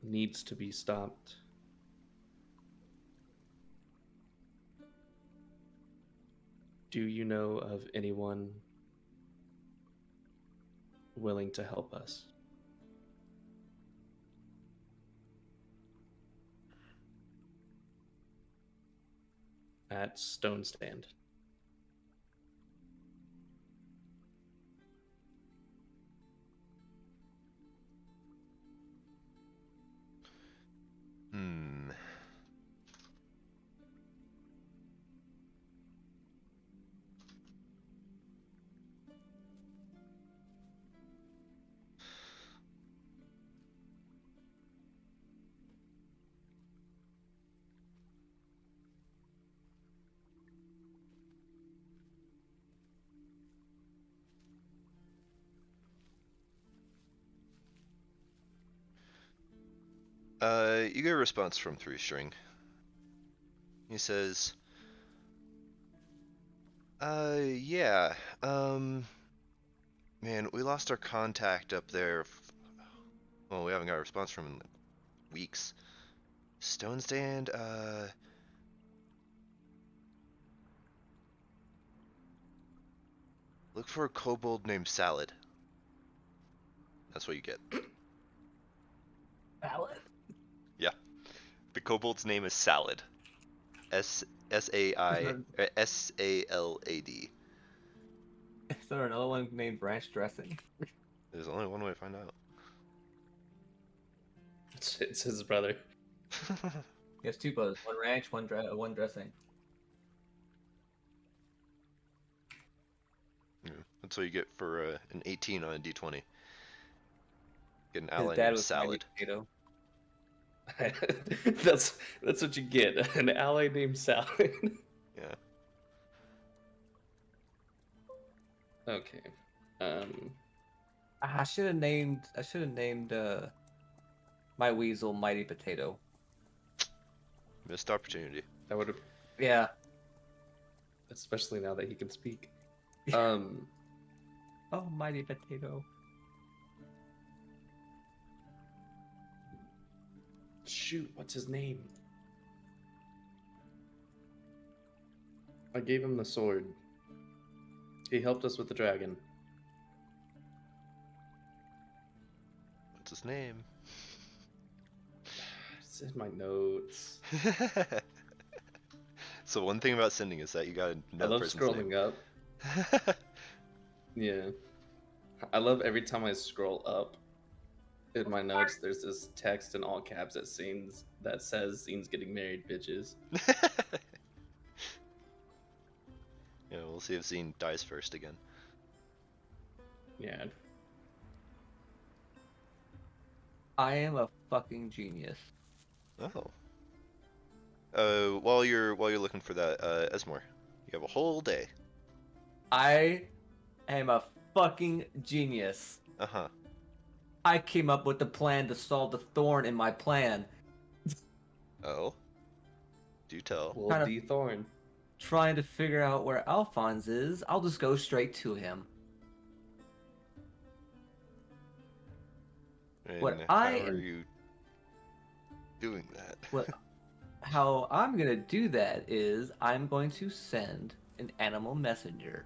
needs to be stopped. Do you know of anyone willing to help us? At Stone Stand. Hmm. You get a response from 3-string. He says, yeah, man, we lost our contact up there. Well, we haven't got a response from him in like weeks. Stone Stand, look for a kobold named Salad. That's what you get. Salad. Yeah. The kobold's name is Salad. S-A-I-S-A-L-A-D. Is there another one named ranch dressing? There's only one way to find out. It's his brother. He has two brothers. One ranch, one dressing. Yeah, that's what you get for an 18 on a d20. Get an His ally dad named was Salad. potato. that's what you get. An ally named Salad. Yeah. Okay. I should have named my weasel Mighty Potato. Missed opportunity. That would have, Yeah. especially now that he can speak. Oh, Mighty Potato. Shoot, what's his name? I gave him the sword. He helped us with the dragon. What's his name? It's in my notes. So one thing about sending is that you gotta know I the love person's scrolling name. up. Yeah. I love every time I scroll up in my notes, there's this text in all caps that says Scene's getting married, bitches. Yeah, we'll see if Zine dies first again. Yeah. I am a fucking genius. Oh. While you're looking for that, Esmore, you have a whole day. I am a fucking genius. Uh-huh. I came up with the plan to solve the thorn in my plan. Oh. Do tell. Well, Kind of- D Thorn. Trying to figure out where Alphonse is, I'll just go straight to him. And What how I are am- you doing that? What? How I'm gonna do that is I'm going to send an animal messenger.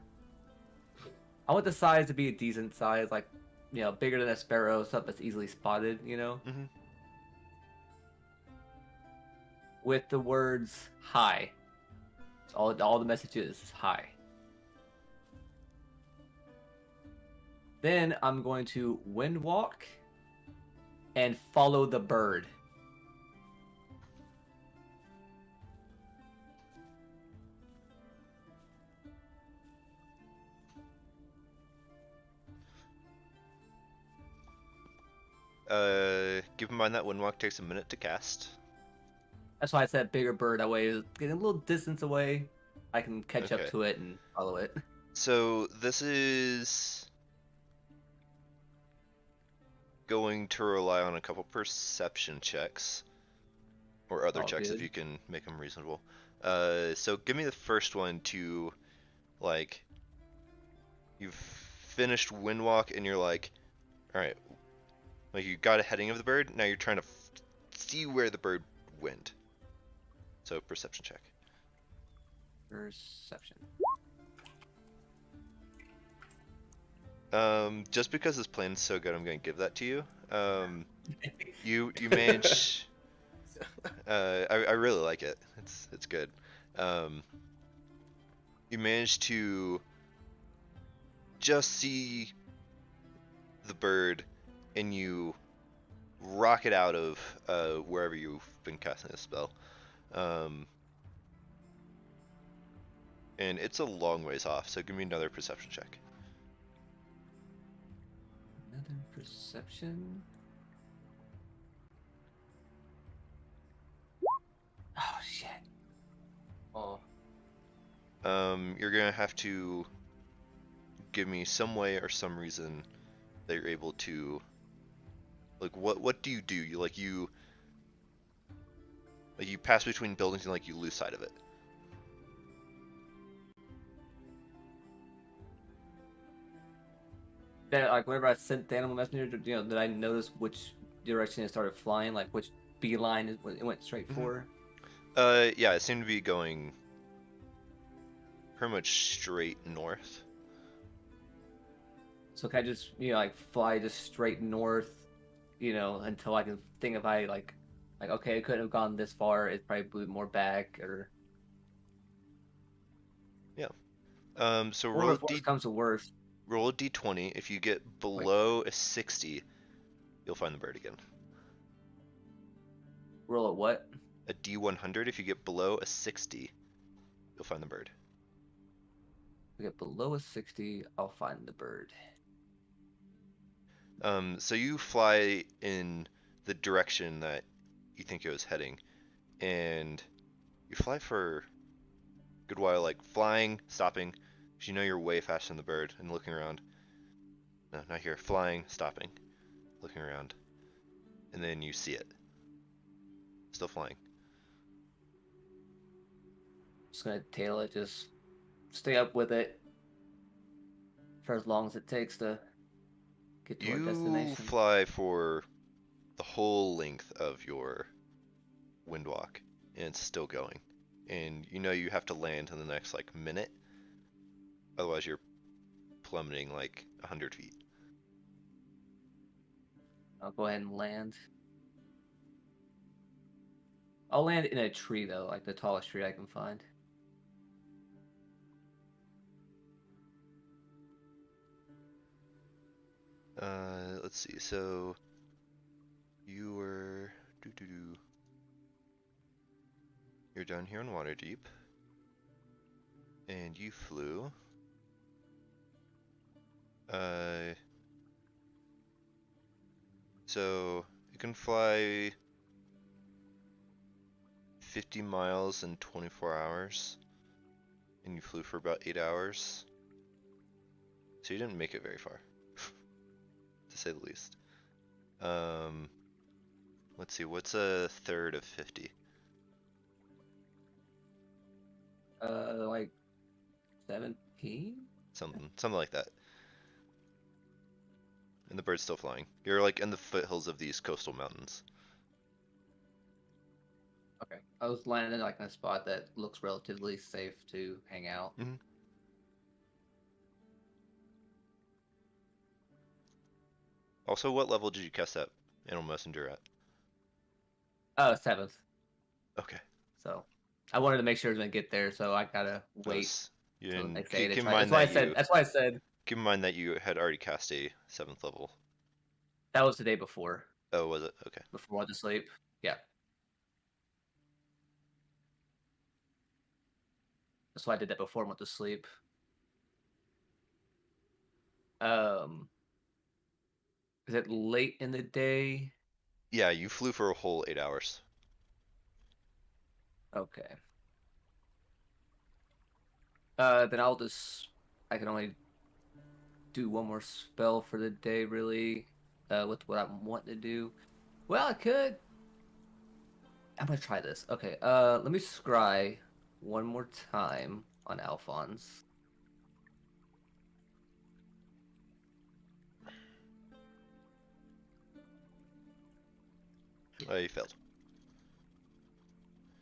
I want the size to be a decent size, like, you know, bigger than a sparrow, stuff that's easily spotted, you know? Mhm. With the words hi. All the message is hi. Then I'm going to wind walk and follow the bird. Keep in mind that Windwalk takes a minute to cast. That's why I said bigger bird. That way, getting a little distance away, I can catch Okay. up to it and follow it. So this is going to rely on a couple perception checks, or other Oh, checks if good. you can make them reasonable. So give me the first one to, like, you've finished Windwalk and you're like, all right, like you got a heading of the bird. Now you're trying to see where the bird went. So perception check. Perception. Just because this plan's so good, I'm gonna give that to you. You manage. I really like it. It's good. You manage to just see the bird, and you rocket out of wherever you've been casting a spell. And it's a long ways off, so give me another perception check. Another perception. Oh shit. Oh, You're gonna have to give me some way or some reason that you're able to, like, what do? You Like you pass between buildings and like you lose sight of it. Then, like, whenever I sent the animal messenger, did I notice which direction it started flying? Like, which beeline it went straight Mhm. for? Yeah, it seemed to be going pretty much straight north. So can I just, like, fly just straight north, until I can think if I, like, okay, it couldn't have gone this far. It probably blew more back, or So or if worst comes to worst, roll a d20. If you get wait, below a 60, you'll find the bird again. roll at what? A d100. If you get below a 60, you'll find the bird. We get below a 60, I'll find the bird. So you fly in the direction that you think it was heading, and you fly for a good while, like flying, stopping, because you know you're way faster than the bird, and looking around. No, not here. Flying, stopping, looking around, and then you see it. Still flying. Just gonna tail it, just stay up with it for as long as it takes to get to our You destination. fly for the whole length of your wind walk, and it's still going. And you know you have to land in the next like minute, otherwise you're plummeting like 100 feet. I'll go ahead and land. I'll land in a tree though, like the tallest tree I can find. Let's see. So you were you're down here in Waterdeep, and you flew. So you can fly 50 miles in 24 hours, and you flew for about 8 hours. So you didn't make it very far, to say the least. Let's see, what's a third of 50? Like 17? Something like that. And the bird's still flying. You're like in the foothills of these coastal mountains. Okay. I was landing like in a spot that looks relatively safe to hang out. Mhm. Also, what level did you cast that animal messenger at? 7th. Okay. So I wanted to make sure it was gonna get there, so I gotta wait You till the didn't next day to keep in try. mind That's why I said keep in mind that you had already cast a 7th level. that was the day before. Oh, was it? Okay. Before I went to sleep. Yeah. That's why I did that before I went to sleep. Is it late in the day? Yeah, you flew for a whole 8 hours. Okay. Then I can only do one more spell for the day, really, with what I'm wanting to do. Well, I could. I'm gonna try this. Okay, let me scry one more time on Alphonse. He failed.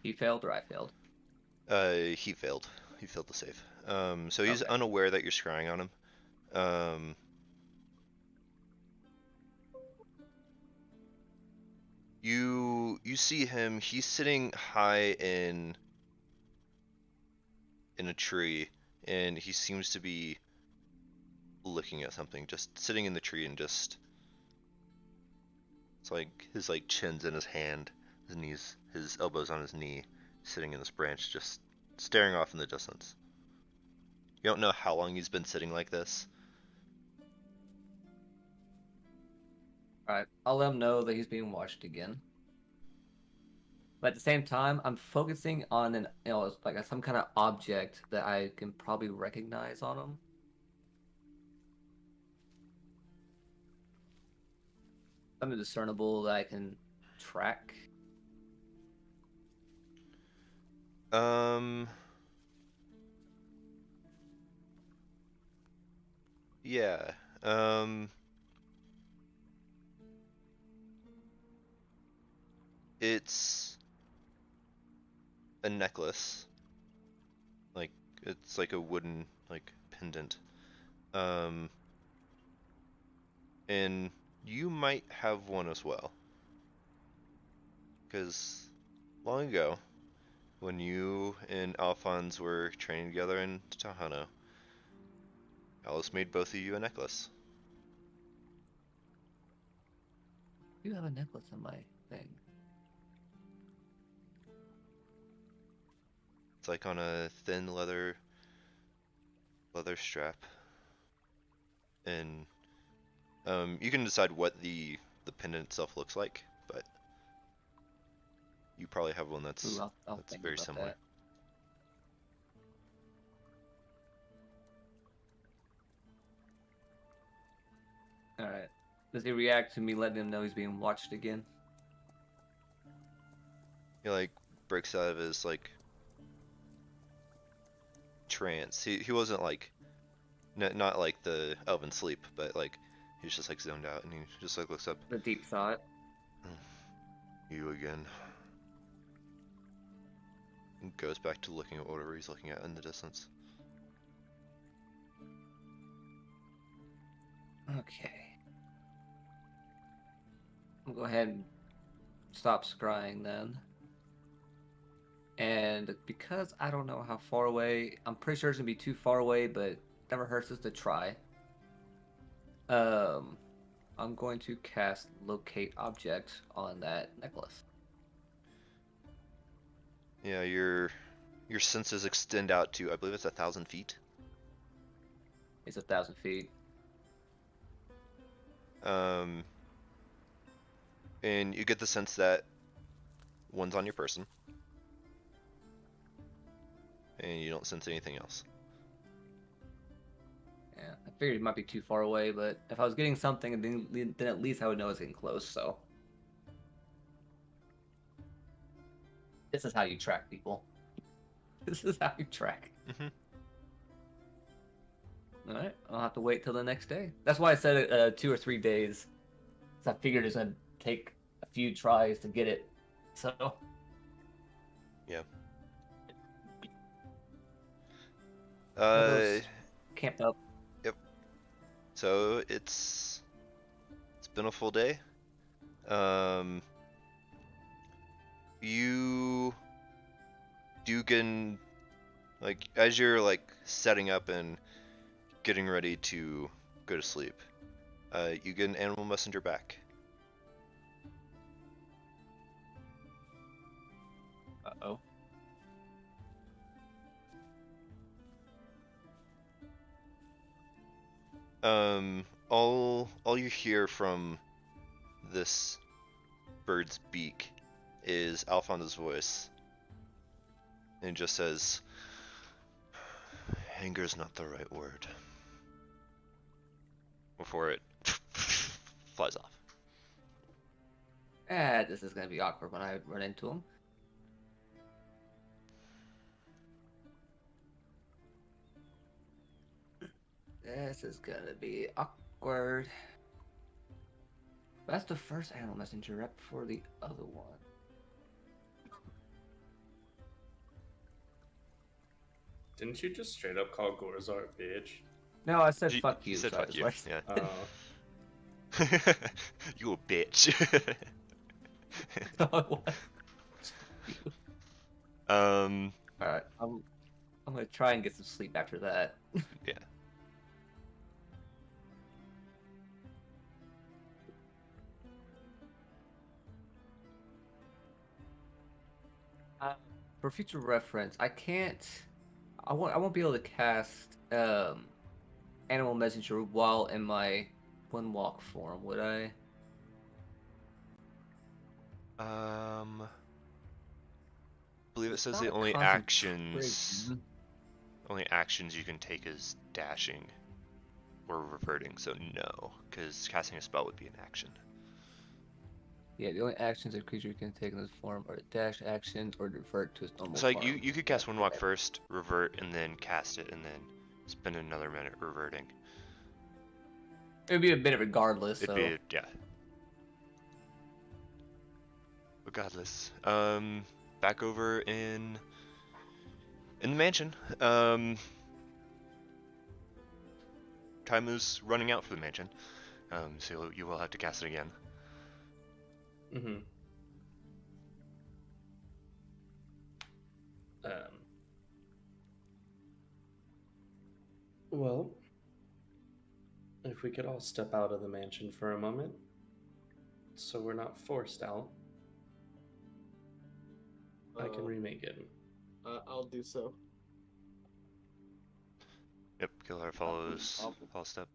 He failed or I failed? He failed. He failed to save. So he's Okay. unaware that you're scrying on him. You see him. He's sitting high in a tree, and he seems to be looking at something. Just sitting in the tree and just it's like his like chin's in his hand, his knees, his elbows on his knee, sitting in this branch, just staring off in the distance. You don't know how long he's been sitting like this. All right, I'll let him know that he's being watched again. But at the same time, I'm focusing on like some kind of object that I can probably recognize on him. Something discernible that I can track. Um. Yeah. It's a necklace. Like it's like a wooden like pendant. Um. And you might have one as well. Because long ago, when you and Alphonse were training together in Tahano, Alice made both of you a necklace. You have a necklace in my thing. It's like on a thin leather strap, and you can decide what the pendant itself looks like, but you probably have one Ooh, that's I'll think very about similar. that. All right. Does he react to me letting him know he's being watched again? He like breaks out of his like trance. He wasn't like not like the elven sleep, but like he's just like zoned out, and he just like looks up. The deep thought. You again. And goes back to looking at whatever he's looking at in the distance. Okay. I'll go ahead and stop scrying then. And because I don't know how far away, I'm pretty sure it's gonna be too far away, but never hurts us to try. I'm going to cast Locate Object on that necklace. Yeah, your senses extend out to, I believe it's 1,000 feet. It's 1,000 feet. And you get the sense that one's on your person, and you don't sense anything else. Yeah, I figured it might be too far away, but if I was getting something, then at least I would know it's getting close. So this is how you track people. This is how you track. Mm-hmm. All right, I'll have to wait till the next day. That's why I said 2 or 3 days. So I figured it's gonna take a few tries to get it. So Yeah. those camped up. Yep. So it's been a full day. You do get like as you're like setting up and getting ready to go to sleep, you get an animal messenger back. Uh-oh. All you hear from this bird's beak is Alfonso's voice, and it just says, "Anger's not the right word," before it flies off. This is gonna be awkward when I run into him. This is gonna be awkward. That's the first animal messenger right before the other one. Didn't you just straight up call Gorzar a bitch? No, I said You- fuck you. said so I fuck just you. like- Yeah. Oh, You a bitch. Alright, I'm gonna try and get some sleep after that. Yeah. For future reference, I can't. I won't be able to cast animal messenger while in my one walk form, would I? I believe it It's says not the a only concentration. actions you can take is dashing or reverting. So no, because casting a spell would be an action. Yeah, the only actions a creature can take in this form are dash actions or revert to its normal So like form. you could cast one walk first, revert, and then cast it, and then spend another minute reverting. It would be a minute regardless, It'd so... be yeah. Regardless, back over in the mansion. Time is running out for the mansion, so you will have to cast it again. Mm-hmm. Well, if we could all step out of the mansion for a moment, so we're not forced out, I can remake it. I'll do so. Yep, Killer follows step.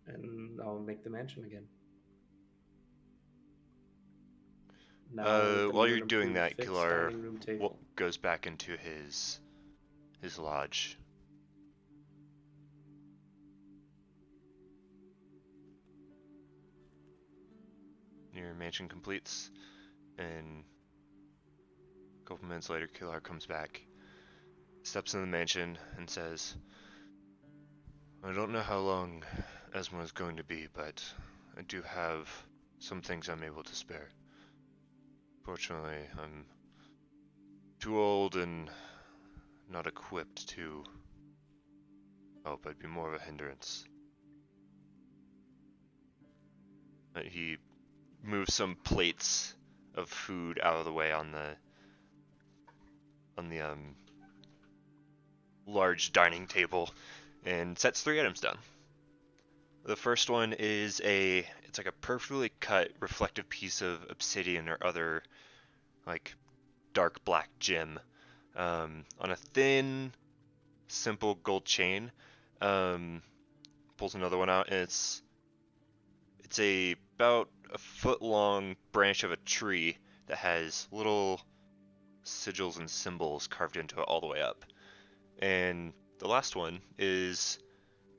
And I'll make the mansion again. Now with a While new you're and doing improved that, fixed Killer dining room table. goes back into his lodge. Your mansion completes, and a couple minutes later, Killer comes back, steps in the mansion, and says, I don't know how long Esma is going to be, but I do have some things I'm able to spare. Fortunately, I'm too old and not equipped to help. I'd be more of a hindrance. He moves some plates of food out of the way on the large dining table and sets 3 items down. The first one is it's like a perfectly cut reflective piece of obsidian or other like dark black gem on a thin, simple gold chain. Pulls another one out, and it's about a foot long branch of a tree that has little sigils and symbols carved into it all the way up. And the last one is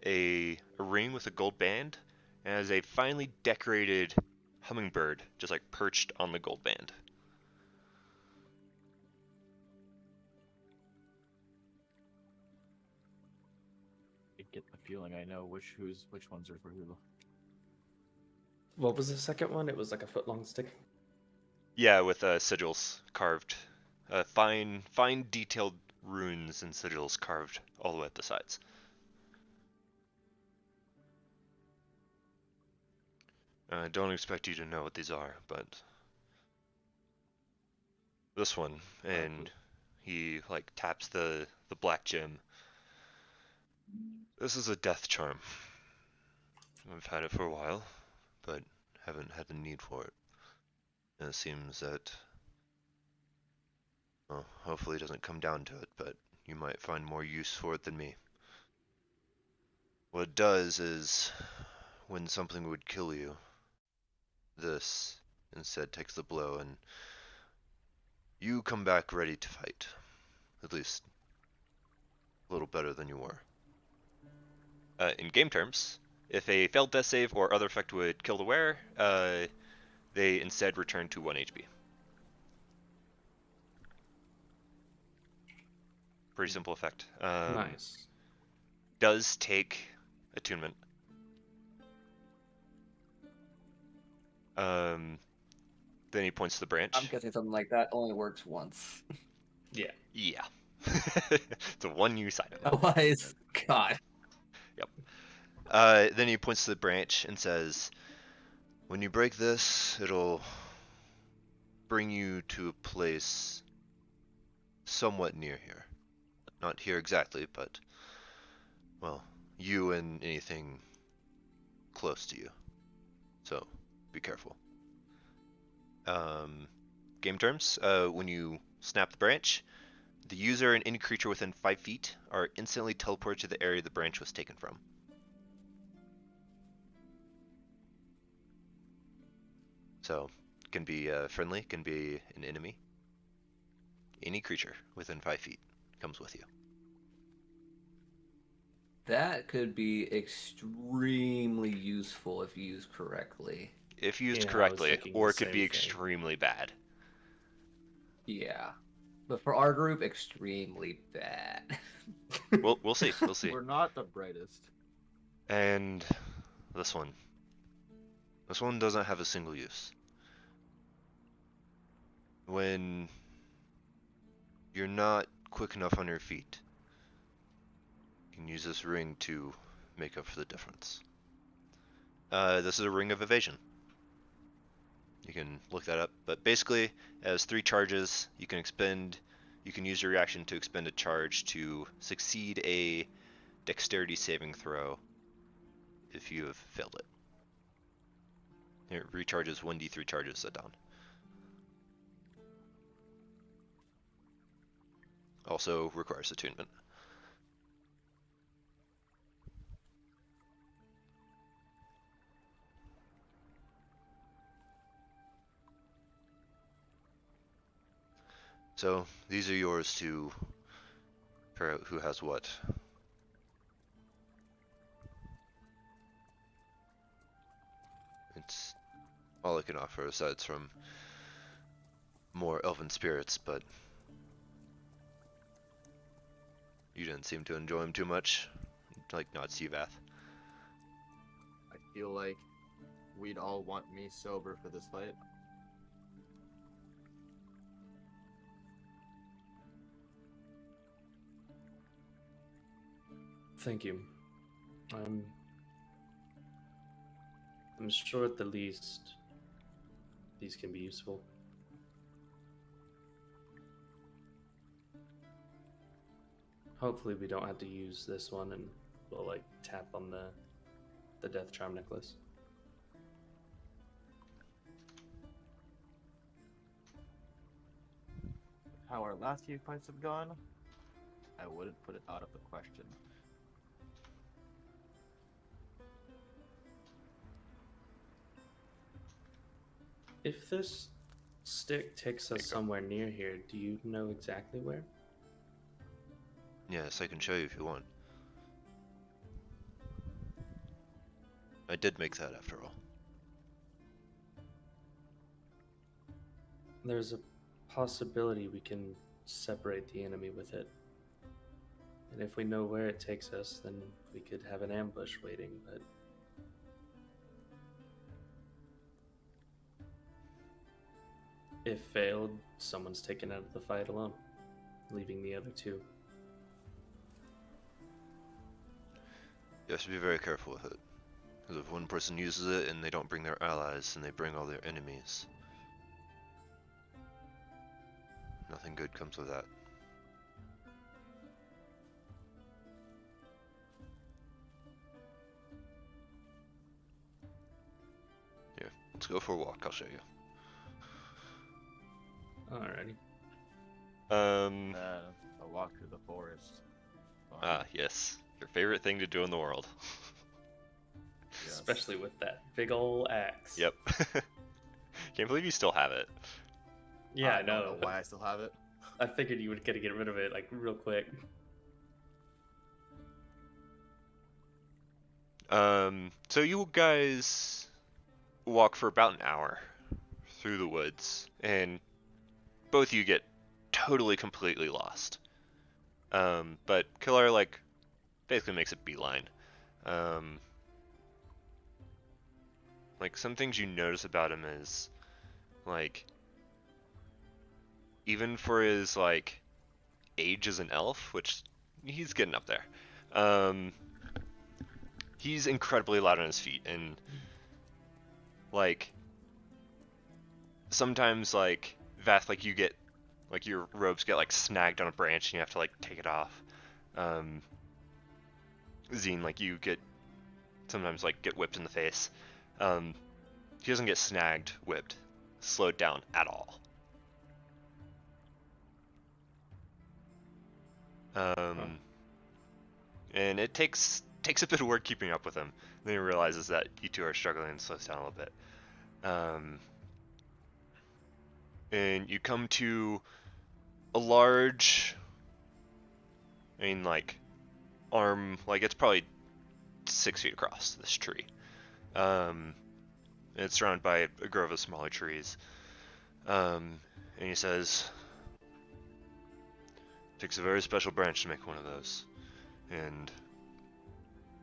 a ring with a gold band and has a finely decorated hummingbird just like perched on the gold band. I get the feeling I know which ones are for who. What was the second one? It was like a foot long stick. Yeah, with sigils carved, fine detailed runes and sigils carved all the way up the sides. I don't expect you to know what these are, but this one, and he like taps the black gem. This is a death charm. I've had it for a while, but haven't had the need for it. And it seems that, well, hopefully it doesn't come down to it, but you might find more use for it than me. What it does is, when something would kill you, this instead takes the blow and you come back ready to fight. At least a little better than you were. In game terms, if a failed death save or other effect would kill the wearer, they instead return to 1 HP. Pretty simple effect. Nice. Does take attunement. Then he points to the branch. I'm guessing something like that only works once. Yeah. Yeah. It's a one-use item. Otherwise, God. Yep. Then he points to the branch and says, when you break this, it'll bring you to a place somewhat near here. Not here exactly, but, well, you and anything close to you. So, be careful. Game terms, when you snap the branch, the user and any creature within 5 feet are instantly teleported to the area the branch was taken from. So, can be friendly, can be an enemy. Any creature within 5 feet comes with you. That could be extremely useful if used correctly. If used Yeah, I was correctly, thinking or the it could be same thing. extremely bad. Yeah. But for our group, extremely bad. We'll see. We'll see. We're not the brightest. And this one. This one doesn't have a single use. When you're not quick enough on your feet, you can use this ring to make up for the difference. This is a ring of evasion. You can look that up, but basically, it has 3 charges. You can use your reaction to expend a charge to succeed a dexterity saving throw if you have failed it. It recharges 1d3 charges at dawn. Also requires attunement. So these are yours to figure out who has what. It's all I can offer aside from more elven spirits, but you didn't seem to enjoy them too much, like not Seavath. I feel like we'd all want me sober for this fight. Thank you. I'm sure at the least these can be useful. Hopefully we don't have to use this one and we'll like tap on the death charm necklace. How our last few fights have gone, I wouldn't put it out of the question. If this stick takes us somewhere near here, do you know exactly where? Yes, I can show you if you want. I did make that after all. There's a possibility we can separate the enemy with it. And if we know where it takes us, then we could have an ambush waiting, but if failed, someone's taken out of the fight alone, leaving the other two. You have to be very careful with it. Because if one person uses it and they don't bring their allies, then they bring all their enemies. Nothing good comes of that. Here, let's go for a walk, I'll show you. Alrighty. A walk through the forest. Fun. Ah, yes. Your favorite thing to do in the world. Yes. Especially with that big ol' axe. Yep. Can't believe you still have it. Yeah, I don't know. why I still have it. I figured you would get rid of it like real quick. So you guys walk for about an hour through the woods, and both of you get totally, completely lost. But Killar, like, basically makes a beeline. Like, some things you notice about him is, like, even for his, like, age as an elf, which he's getting up there, he's incredibly loud on his feet, and, like, sometimes, like, Vath, like, you get, like, your robes get, like, snagged on a branch, and you have to, like, take it off. Zine, like, you get, sometimes, like, get whipped in the face. He doesn't get snagged, whipped, slowed down at all. And it takes a bit of work keeping up with him. Then he realizes that you two are struggling and slows down a little bit. And you come to a large, I mean, like, arm, like it's probably 6 feet across, this tree. It's surrounded by a grove of smaller trees. And he says, takes a very special branch to make one of those. And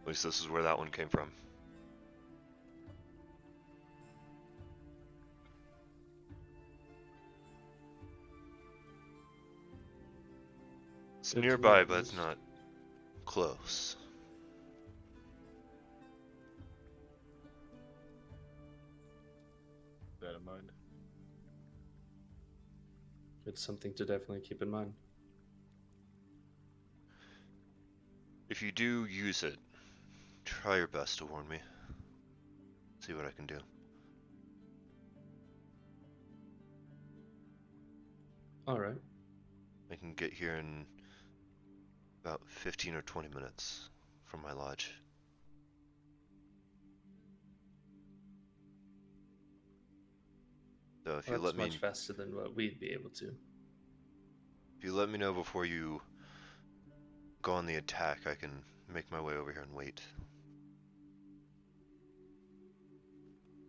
at least this is where that one came from. It's Good to nearby, know, but it's Goose. not close. That in mind. It's something to definitely keep in mind. If you do use it, try your best to warn me. See what I can do. All right. I can get here in about 15 or 20 minutes from my lodge. So if you That's let me much faster than what we'd be able to. if you let me know before you go on the attack, I can make my way over here and wait.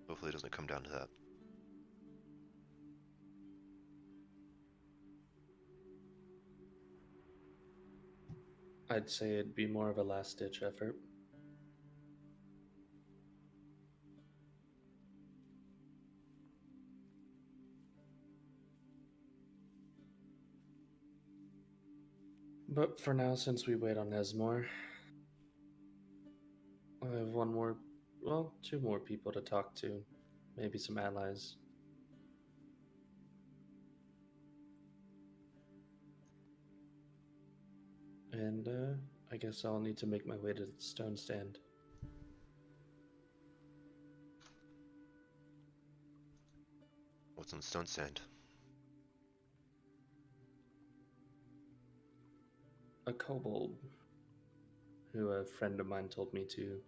Hopefully it doesn't come down to that. I'd say it'd be more of a last-ditch effort. But for now, since we wait on Esmore, I have two more people to talk to. Maybe some allies. And I guess I'll need to make my way to the stone stand. What's on stone stand? A kobold who a friend of mine told me to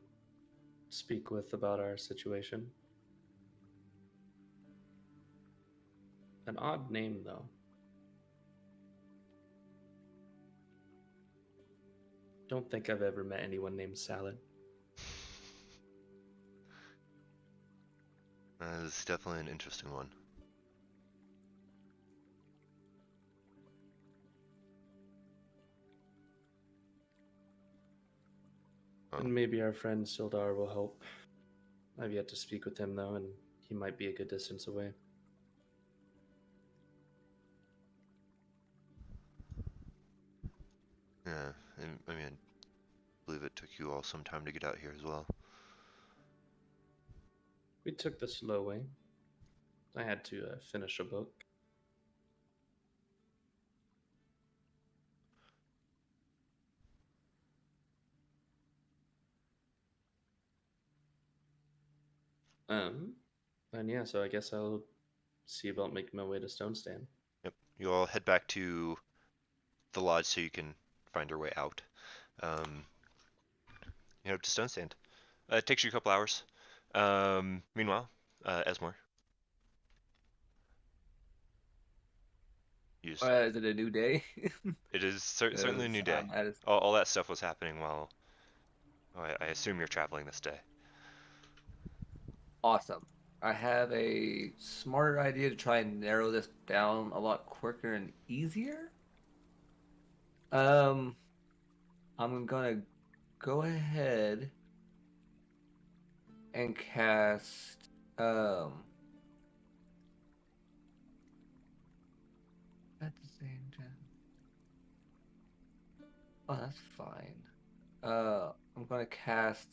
speak with about our situation. An odd name, though. Don't think I've ever met anyone named Salad. That is definitely an interesting one. Oh. And maybe our friend Sildar will help. I've yet to speak with him, though, and he might be a good distance away. Yeah, I mean, I believe it took you all some time to get out here as well. We took the slow way. I had to finish a book. And yeah, so I guess I'll see about making my way to Stone Stand. Yep, you all head back to the lodge so you can find your way out. You head up to stone stand. It takes you a couple hours. Meanwhile, Esmore. You just, Is it a new day? it is certainly a new day. That is All that stuff was happening while I assume you're traveling this day. awesome. I have a smarter idea to try and narrow this down a lot quicker and easier. I'm gonna go ahead and cast at the same time. Oh, that's fine. I'm gonna cast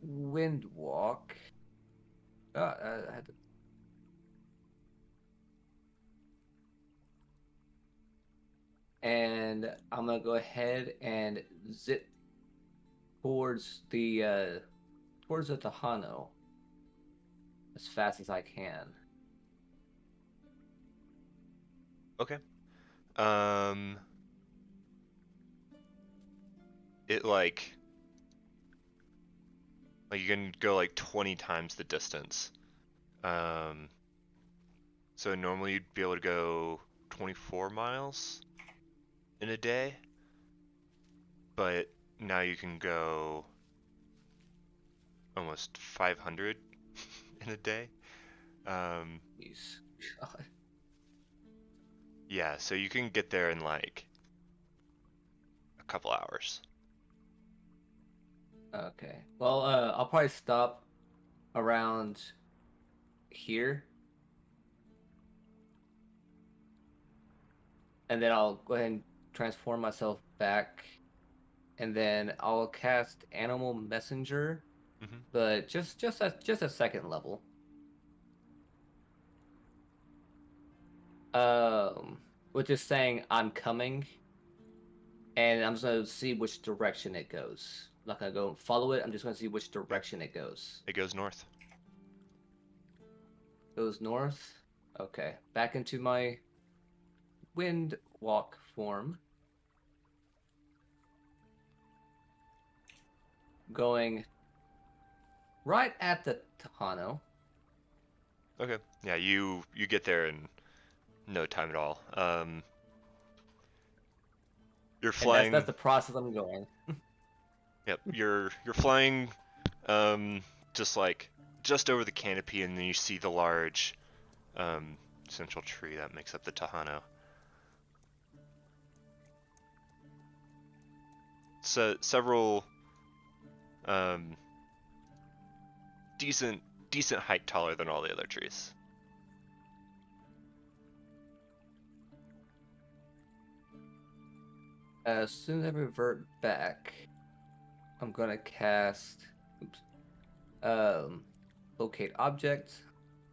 Windwalk. I had to. And I'm gonna go ahead and zip towards the Tahano as fast as I can. Okay. It like you can go like 20 times the distance. So normally you'd be able to go 24 miles in a day, but now you can go almost 500 in a day. Jeez. God. Yeah, so you can get there in like a couple hours. Okay. Well, I'll probably stop around here. And then I'll go ahead and transform myself back. And then I'll cast Animal Messenger, Mhm. but just a second level. Which is saying I'm coming, and I'm just gonna see which direction it goes. I'm not gonna go and follow it. I'm just gonna see which direction it goes. It goes north. Goes north. Okay, back into my wind walk form. Going right at the Tejano. Okay. Yeah, you get there in no time at all. You're And flying. that's the process I'm going. Yep, you're flying, just over the canopy, and then you see the large, central tree that makes up the Tejano. So several, um, decent height taller than all the other trees. As soon as I revert back, I'm gonna cast locate object.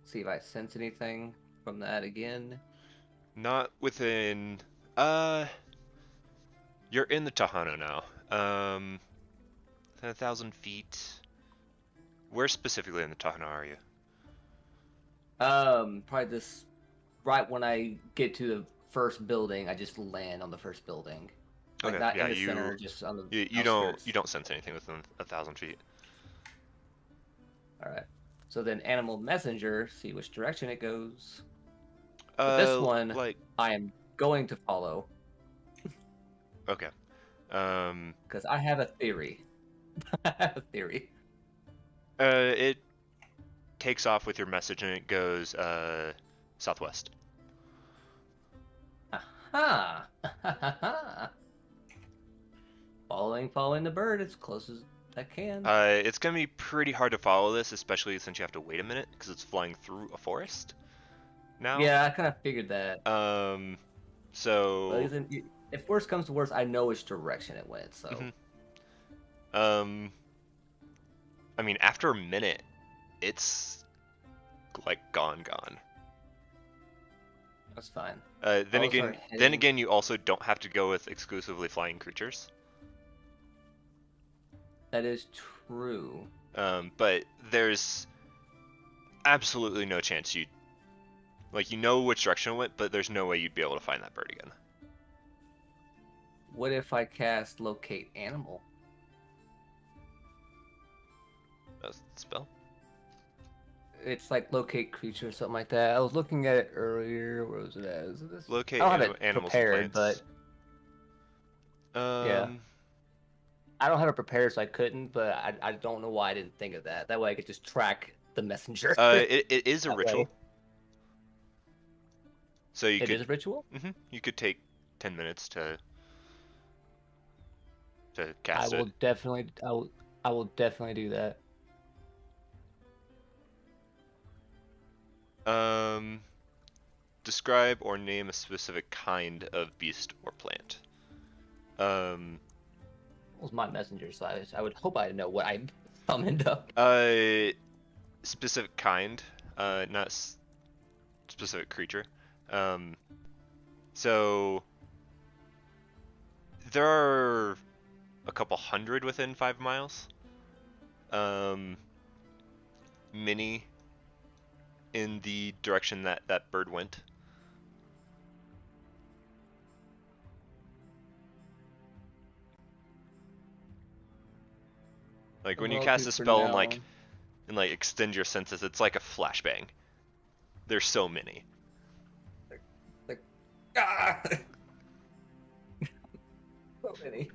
See if I sense anything from that again. Not within, you're in the Tejano now. Within 1,000 feet. Where specifically in the Tejano are you? Probably this right when I get to the first building, I just land on the first building. Like Okay, not yeah, in the center, just on the you outskirts. don't sense anything within 1,000 feet. All right. So then animal messenger, see which direction it goes. But this one, like, I am going to follow okay. because I have a theory. I have a theory. It takes off with your message and it goes southwest. Aha! Following the bird as close as I can. It's gonna be pretty hard to follow this, especially since you have to wait a minute because it's flying through a forest now. Yeah, I kind of figured that. So. But if worst comes to worst, I know which direction it went. So. Mm-hmm. I mean, after a minute, it's like gone. That's fine. Then again, you also don't have to go with exclusively flying creatures. That is true. But there's absolutely no chance you know which direction it went, but there's no way you'd be able to find that bird again. What if I cast locate animal? That's the spell. It's like locate creature or something like that. I was looking at it earlier. Where was it at? Is this? Locate I don't have it animals prepared, and plants. yeah. I don't have it prepared, so I couldn't. But I don't know why I didn't think of that. That way I could just track the messenger. It is a That ritual. way. So you It could. is a ritual. You could take 10 minutes to I cast will it. definitely. I will definitely do that. Describe or name a specific kind of beast or plant. It was my messenger, so I would hope I know what I summoned up. Specific kind, not specific creature. So there are a couple hundred within 5 miles. Many in the direction that bird went. Like when you Well, cast do a for spell now. and extend your senses, it's like a flashbang. There's so many. Ah! So many.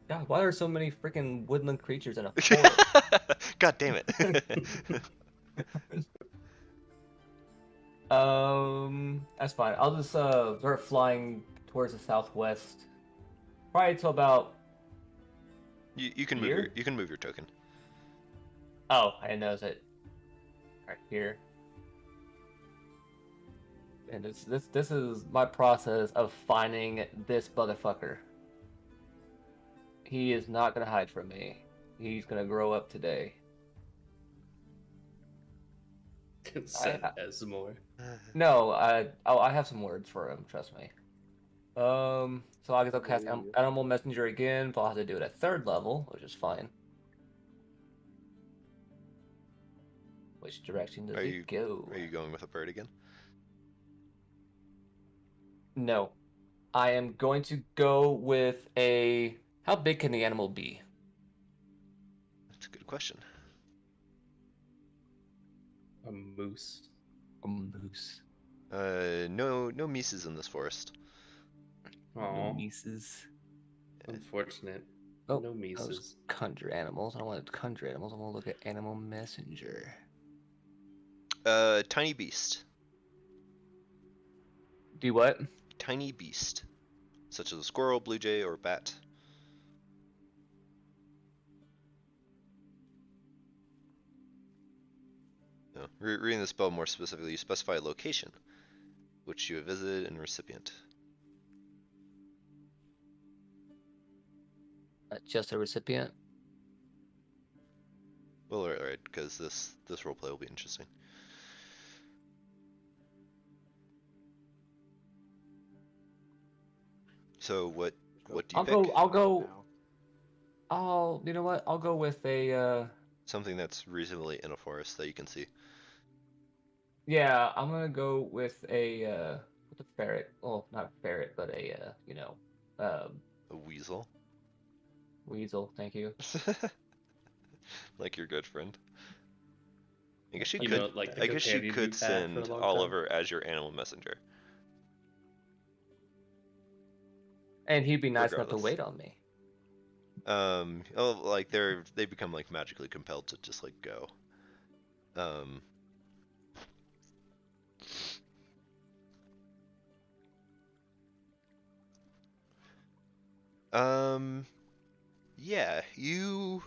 God, why are so many freaking woodland creatures in a forest? God damn it. That's fine. I'll just start flying towards the southwest. Probably till about you can here. move your token. Oh, I didn't notice it. Right here. And this is my process of finding this motherfucker. He is not gonna hide from me. He's gonna grow up today. Send Esmore. No, I have some words for him. Trust me. So I guess I'll cast Ooh. Animal Messenger again, but I'll have to do it at 3rd level, which is fine. Which direction does he go? Are you going with a bird again? No, I am going to go with a. How big can the animal be? That's a good question. A moose. A moose. No mises in this forest. No Aw, mises. unfortunate. Oh, No those mises. country animals. I don't want country animals. I want to look at Animal Messenger. Tiny beast. Do what? Tiny beast, such as a squirrel, blue jay, or bat. No. Reading the spell more specifically, you specify a location, which you have visited and recipient. Just a recipient. Well, alright, because this roleplay will be interesting. So what do you pick? I'll go. You know what? I'll go with a. Something that's reasonably in a forest that you can see. Yeah, I'm gonna go with a ferret. Well, not ferret, but a A weasel, weasel. Thank you. like your good friend. I guess you You could. know, like the I guess you companion could you've had for a send long Oliver as your animal messenger. And he'd be nice enough to Regardless. wait on me. Like they become like magically compelled to just like go. Um. Yeah, you're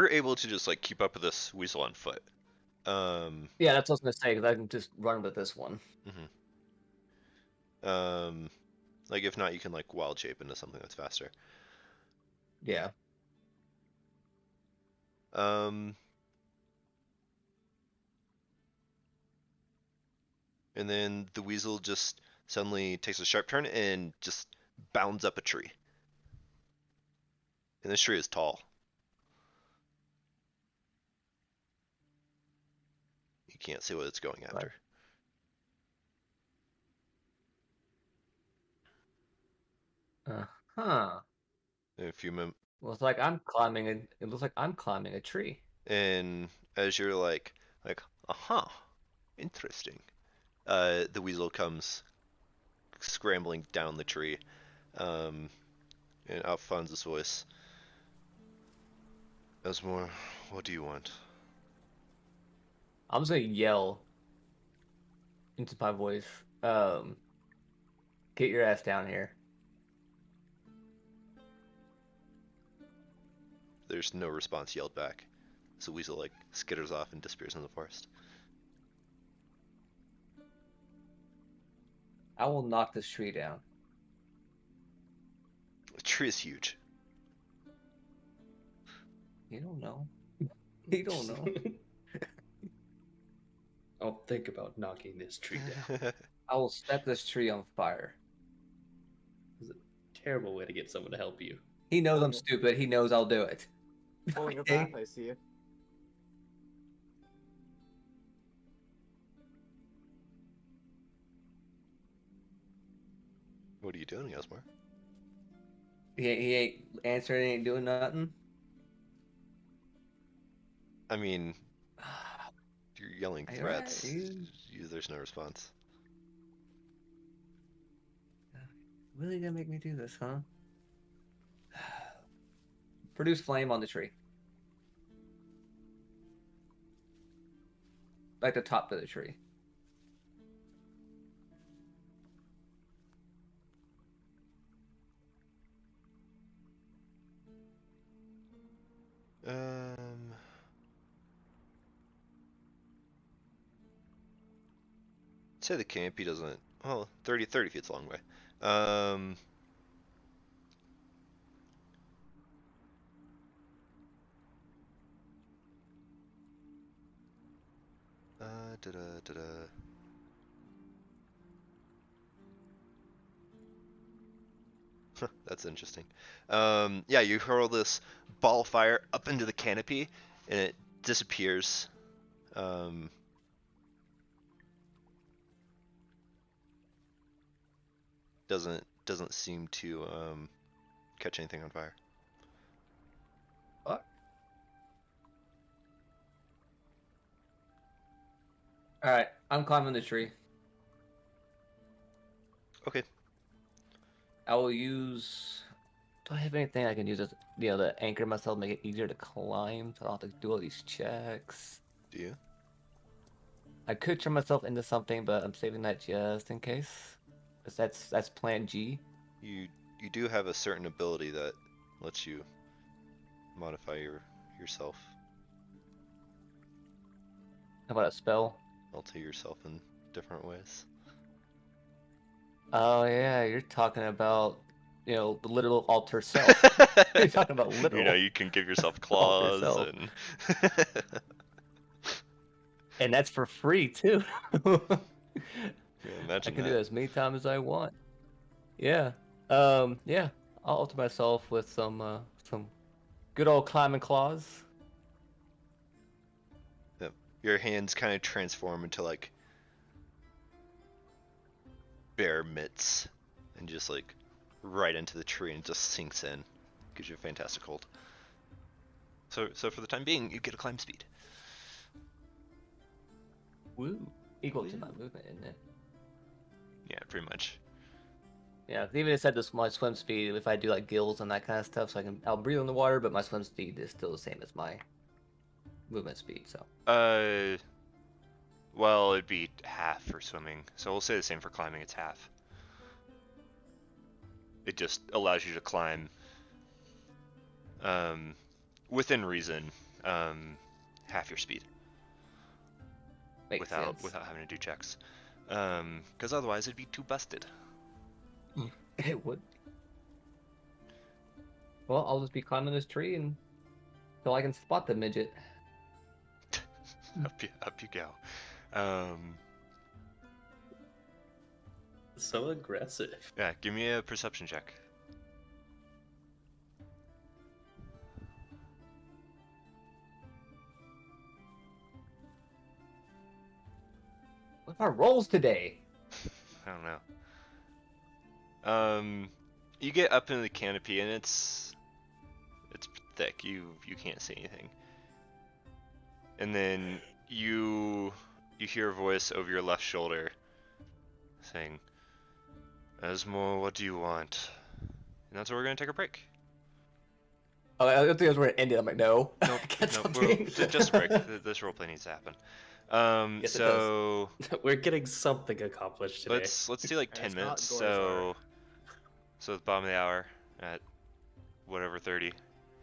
able to just like keep up with this weasel on foot. Yeah, that's what I was gonna say, because I can just run with this one. Like if not, you can like wild shape into something that's faster. Yeah. And then the weasel just suddenly takes a sharp turn and just bounds up a tree. And this tree is tall. You can't see what it's going after. Huh. In a few minutes, Well, it's like I'm climbing a. It looks like I'm climbing a tree. and as you're like, interesting. The weasel comes scrambling down the tree, and out finds his voice. Esmore, what do you want? I'm just gonna yell into my voice. Get your ass down here. There's no response yelled back. So weasel like skitters off and disappears in the forest. I will knock this tree down. The tree is huge. You don't know. You don't know. I'll think about knocking this tree down. I will set this tree on fire. It's a terrible way to get someone to help you. He knows I'm stupid. He knows I'll do it. Pulling your Okay. back, I see it. What are you doing, Esmore? He ain't answering. He ain't doing nothing. I mean, yelling Hey, threats. right, There's no response. Really gonna make me do this, huh? Produce flame on the tree. Like the top of the tree. Say the canopy doesn't. Well, 30 feet's a long way. Um, da-da. That's interesting. Yeah, you hurl this ball of fire up into the canopy, and it disappears. Doesn't seem to catch anything on fire. What? Alright, I'm climbing the tree. Okay. I will use. Do I have anything I can use as to anchor myself, make it easier to climb, so I don't have to do all these checks? Do you? I could turn myself into something, but I'm saving that just in case. 'Cause that's Plan G. You do have a certain ability that lets you modify yourself, How about a spell? alter yourself in different ways. Oh yeah, you're talking about the literal alter self. You're talking about literal You can give yourself alter claws self, and and that's for free too. yeah, I imagine can do that. that as many times as I want. Yeah. Yeah. I'll alter myself with some good old climbing claws. Yep. Your hands kind of transform into like bear mitts and just like right into the tree and just sinks in. Gives you a fantastic hold. So for the time being, you get a climb speed. Woo. Equal to my Woo. movement, isn't it? Yeah, pretty much. Yeah, even it said this my swim speed if I do like gills and that kind of stuff, so I'll breathe in the water, but my swim speed is still the same as my movement speed. So Well, it'd be half for swimming, so we'll say the same for climbing. It's half. It just allows you to climb within reason, half your speed makes without sense. having to do checks. Because otherwise it'd be too busted. It would. Well, I'll just be climbing this tree until I can spot the midget. Up you go. So aggressive. Yeah, give me a perception check. What are our rolls today? I don't know. You get up into the canopy and it's thick. You can't see anything. And then you hear a voice over your left shoulder saying, "Esmo, what do you want?" And that's where we're gonna take a break. Oh, I think that's where it ended. I'm like, no. Nope, Get nope. something. Just a break. This roleplay needs to happen. Yes, it So We're getting something accomplished today. let's do like 10 it's not minutes. Gorzar. So at the bottom of the hour at whatever 30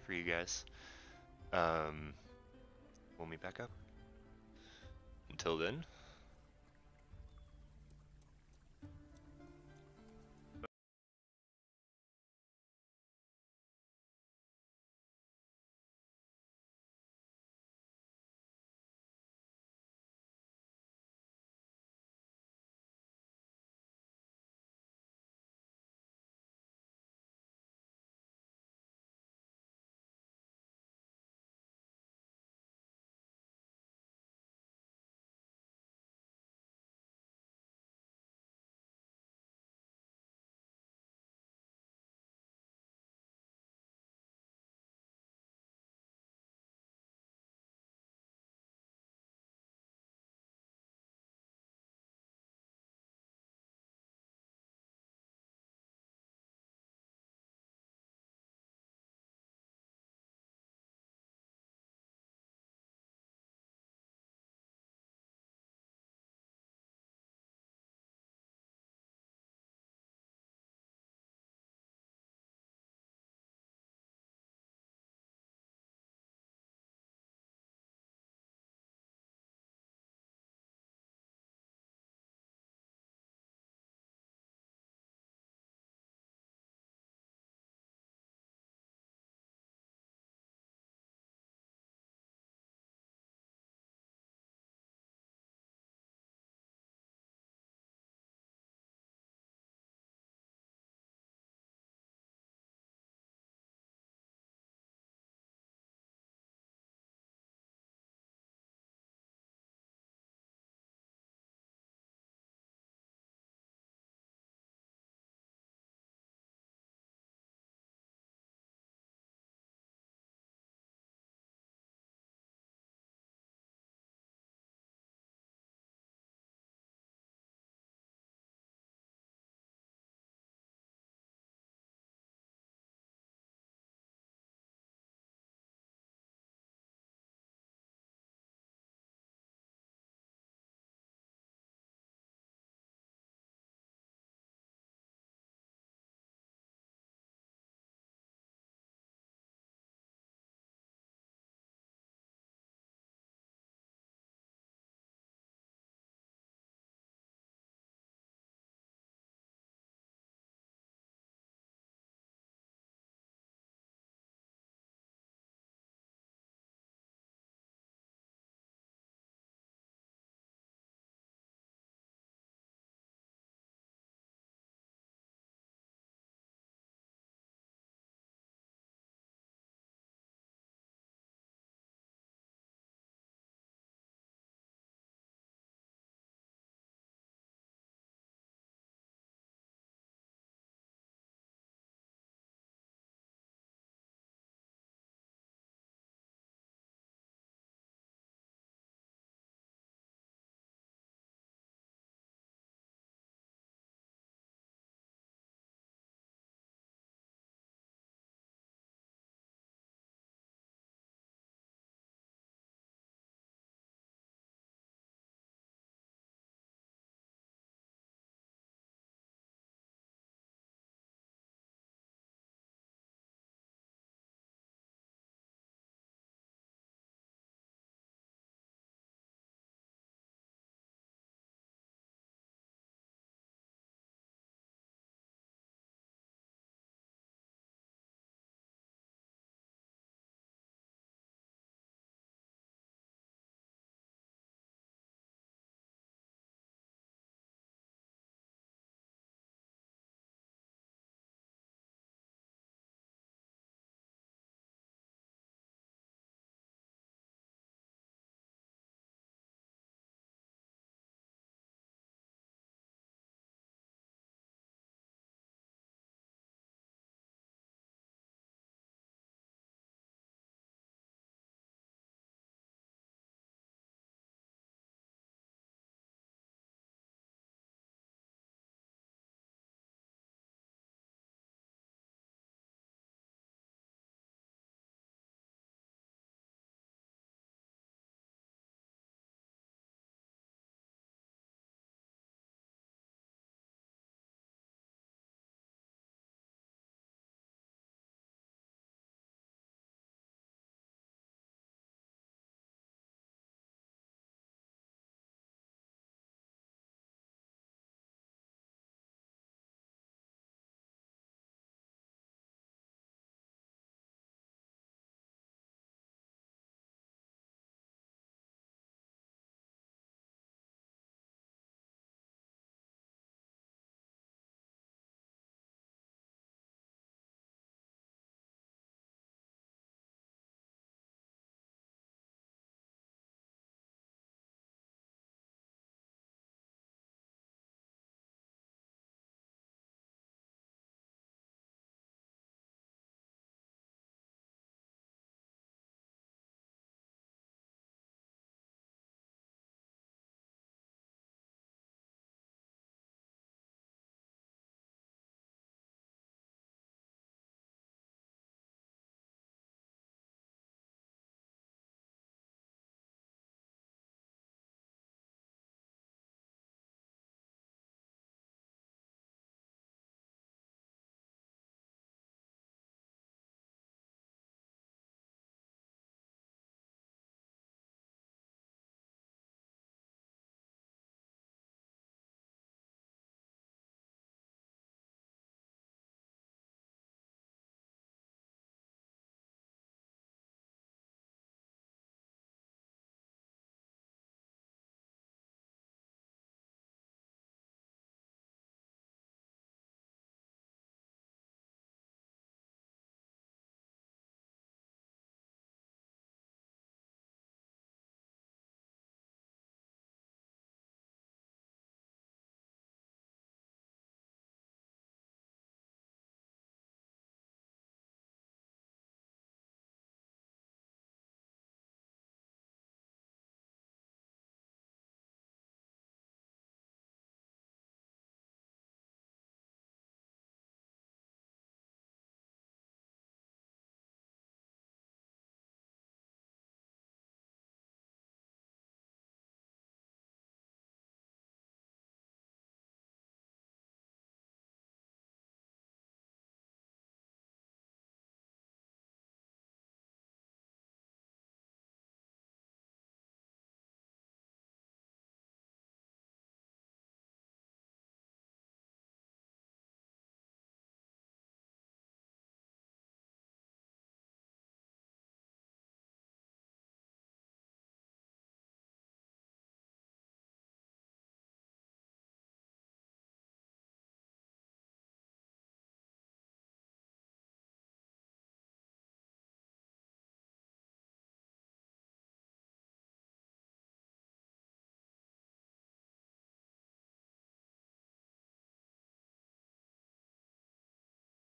for you guys. We'll meet back up. Until then,